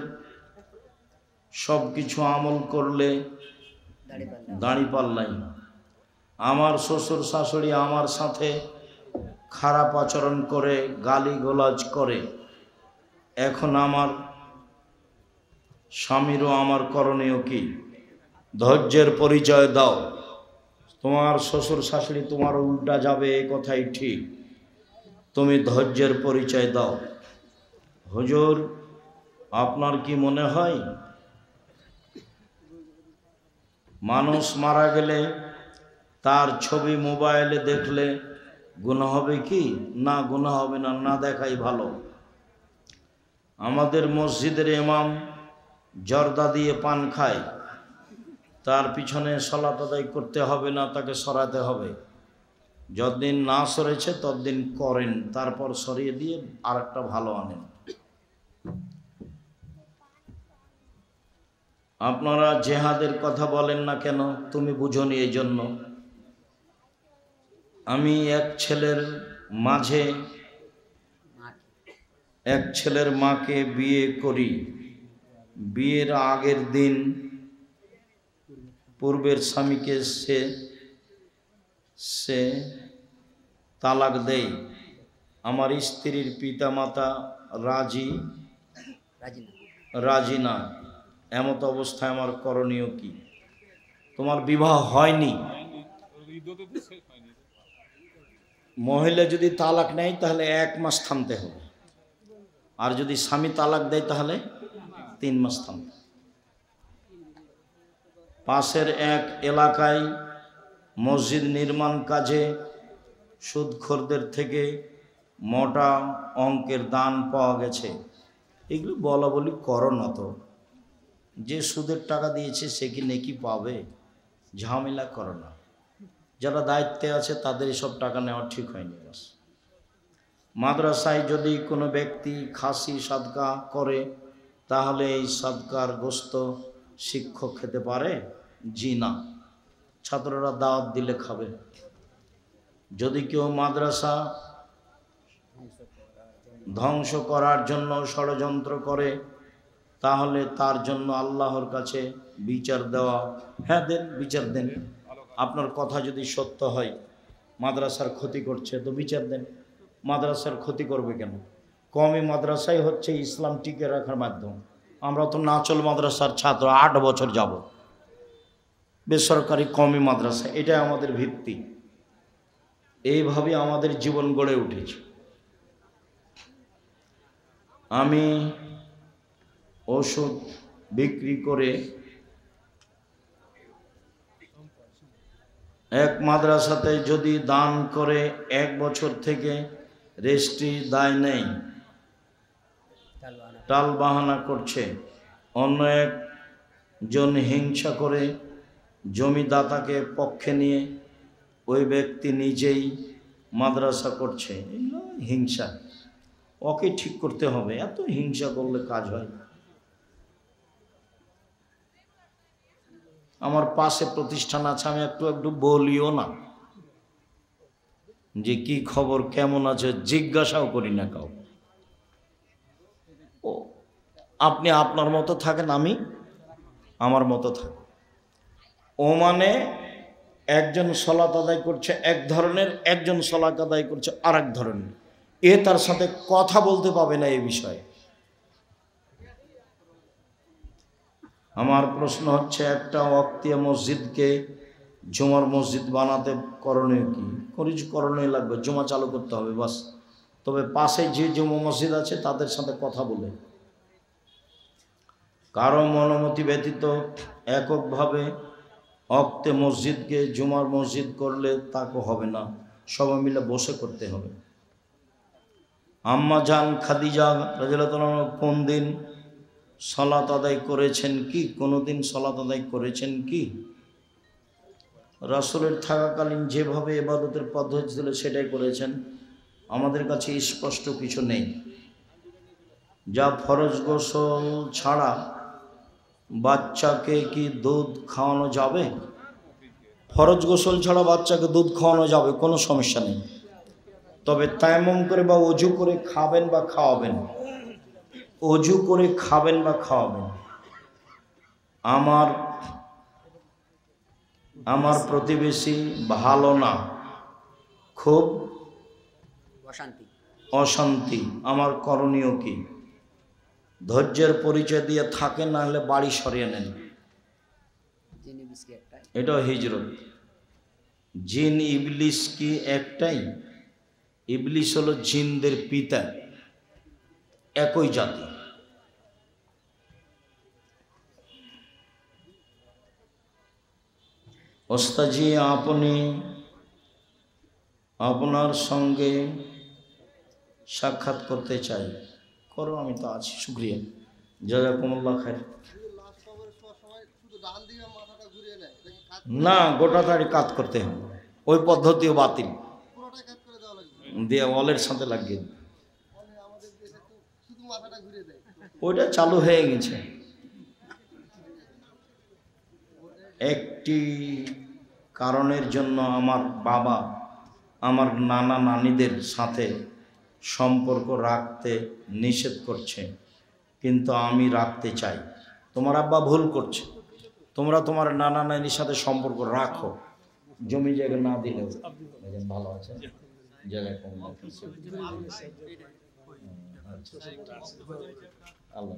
সব কিছু আমল করলে দাঁড়িপাল্লাই। আমার শ্বশুর শাশুড়ি আমার সাথে খারাপ আচরণ করে, গালিগালাজ করে, এখন আমার স্বামীরও আমার করণীয় কি? ধৈর্যের পরিচয় দাও। তোমার শ্বশুর শাশুড়ি তোমার উল্টা যাবে, এ কথাই ঠিক। তুমি ধৈর্যের পরিচয় দাও। হুজুর, আপনার কি মনে হয় মানুষ মারা গেলে তার ছবি মোবাইলে দেখলে গুনাহ হবে কি? না, গুনাহ হবে না, না দেখাই ভালো। আমাদের মসজিদের ইমাম জর্দা দিয়ে পান খায়, তার পিছনে সালাত আদায় করতে হবে না, তাকে সরাতে হবে। যতদিন না সরেছে ততদিন করেন, তারপর সরিয়ে দিয়ে আরেকটা ভালো আনেন। আপনারা জেহাদের কথা বলেন না কেন? তুমি বুঝোনি এই জন্য। আমি এক ছেলের মাকে বিয়ে করি। বিয়ের আগের দিন পূর্বের স্বামীকে সে তালাক দেয়। আমার স্ত্রীর পিতামাতা রাজি না। এমত অবস্থায় আমার করণীয় কি? তোমার বিবাহ হয়নি, মহিলা যদি তালাক নেয় তাহলে 1 মাস থামতে হবে, আর যদি স্বামী তালাক দেয় তাহলে 3 মাস থামতে। পাশের এক এলাকায় মসজিদ নির্মাণ কাজে সুদখোরদের থেকে মোটা অঙ্কের দান পাওয়া গেছে। এগুলো বলা বলি করো না তো। যে সুদের টাকা দিয়েছে সে কি নেকি পাবে? ঝামেলা করো না। যারা দায়িত্বে আছে তাদের এসব টাকা নেওয়া ঠিক হয়নি। বাস। মাদ্রাসায় যদি কোনো ব্যক্তি খাসি সাদকা করে তাহলে এই সাদকার গোশত শিক্ষক খেতে পারে? জি না, ছাত্ররা দাওয়াত দিলে খাবে। যদি কেউ মাদ্রাসা ধ্বংস করার জন্য ষড়যন্ত্র করে তাহলে তার জন্য আল্লাহর কাছে বিচার দেওয়া। হ্যাঁ, দেন, বিচার দেন। আপনার কথা যদি সত্য হয় মাদ্রাসার ক্ষতি করছে তো বিচার দেন। মাদ্রাসার ক্ষতি করবে কেন? কওমি মাদ্রাসাই হচ্ছে ইসলাম টিকে রাখার মাধ্যম। আমরা তো নাচল মাদ্রাসার ছাত্র, 8 বছর যাব বেসরকারি কওমি মাদ্রাসা, এটাই আমাদের ভিত্তি। এইভাবে আমাদের জীবন গড়ে উঠেছে। আমি ওষুধ বিক্রি করে এক মাদ্রাসাতে যদি দান করে 1 বছর থেকে রেজিস্ট্রি দায় নেই, টাল বাহানা করছে। অন্য একজন হিংসা করে জমিদাতাকে পক্ষে নিয়ে ওই ব্যক্তি নিজেই মাদ্রাসা করছে। হিংসা, ওকে ঠিক করতে হবে। এত হিংসা করলে কাজ হয়? আমার পাশে প্রতিষ্ঠান আছে, আমি একটু বলিও না যে কি খবর, কেমন আছে, জিজ্ঞাসাও করি না কাউ। ও, আপনি আপনার মতো থাকেন, আমি আমার মতো থাকি। ও মানে একজন সালাত আদায় করছে এক ধরনের, একজন সালাত আদায় করছে আর এক ধরনের। এ তার সাথে কথা বলতে পাবে না এই বিষয়ে। আমার প্রশ্ন হচ্ছে, একটা ওয়াক্তিয়া মসজিদকে জুমার মসজিদ বানাতে করণীয় কি? করণীয় লাগবে, জুমা চালু করতে হবে, বাস। তবে পাশে যে জুমা মসজিদ আছে তাদের সাথে কথা বলে, কারো অনুমতি ব্যতীত এককভাবে ওয়াক্তে মসজিদকে জুমার মসজিদ করলে তাকে হবে না, সবাই মিলে বসে করতে হবে। আম্মা জান খাদিজা রাদিয়াল্লাহু তাআলা কোন দিন সালাত আদায় করেছেন কি? কোনোদিন সালাত আদায় করেছেন কি? রাসূলের থাকাকালীন যেভাবে ইবাদতের পদ্ধতি ছিল সেটাই করেছেন। আমাদের কাছে স্পষ্ট কিছু নেই। যা ফরজ গোসল ছাড়া বাচ্চাকে কি দুধ খাওয়ানো যাবে? ফরজ গোসল ছাড়া বাচ্চাকে দুধ খাওয়ানো যাবে, কোনো সমস্যা নেই। তবে তায়াম্মুম করে বা ওযু করে খাবেন বা খাওয়াবেন, ওযু করে খাবেন বা খাওয়াবেন। আমার প্রতিবেশী ভালো না, খুব অশান্তি, আমার করণীয় কি? ধৈর্যের পরিচয় দিয়ে থাকেন, না হলে বাড়ি সরিয়ে নেন। এটা হিজরত। জিন ইবলিস কি একটাই? ইবলিস হলো জিনদের পিতা, একই জাতি। ওস্তাজি, আপনি আপনার সঙ্গে সাক্ষাৎ করতে চাই। করো, আমি তো আছি। শুকরিয়া, জাযাকুমুল্লাহ খাইর। না, গোটা দাড়ি কাত করতে হবে, ওই পদ্ধতিও বাতিল। দেওয়ালের সাথে লাগিয়ে ওইটা চালু হয়ে গেছে। একটি কারণের জন্য আমার বাবা আমার নানা নানিদের সাথে সম্পর্ক রাখতে নিষেধ করছে, কিন্তু আমি রাখতে চাই। তোমার আব্বা ভুল করছে, তোমরা তোমার নানা নানির সাথে সম্পর্ক রাখো, জমি জায়গা না দিলেও। ভালো আছে, আল্লাহ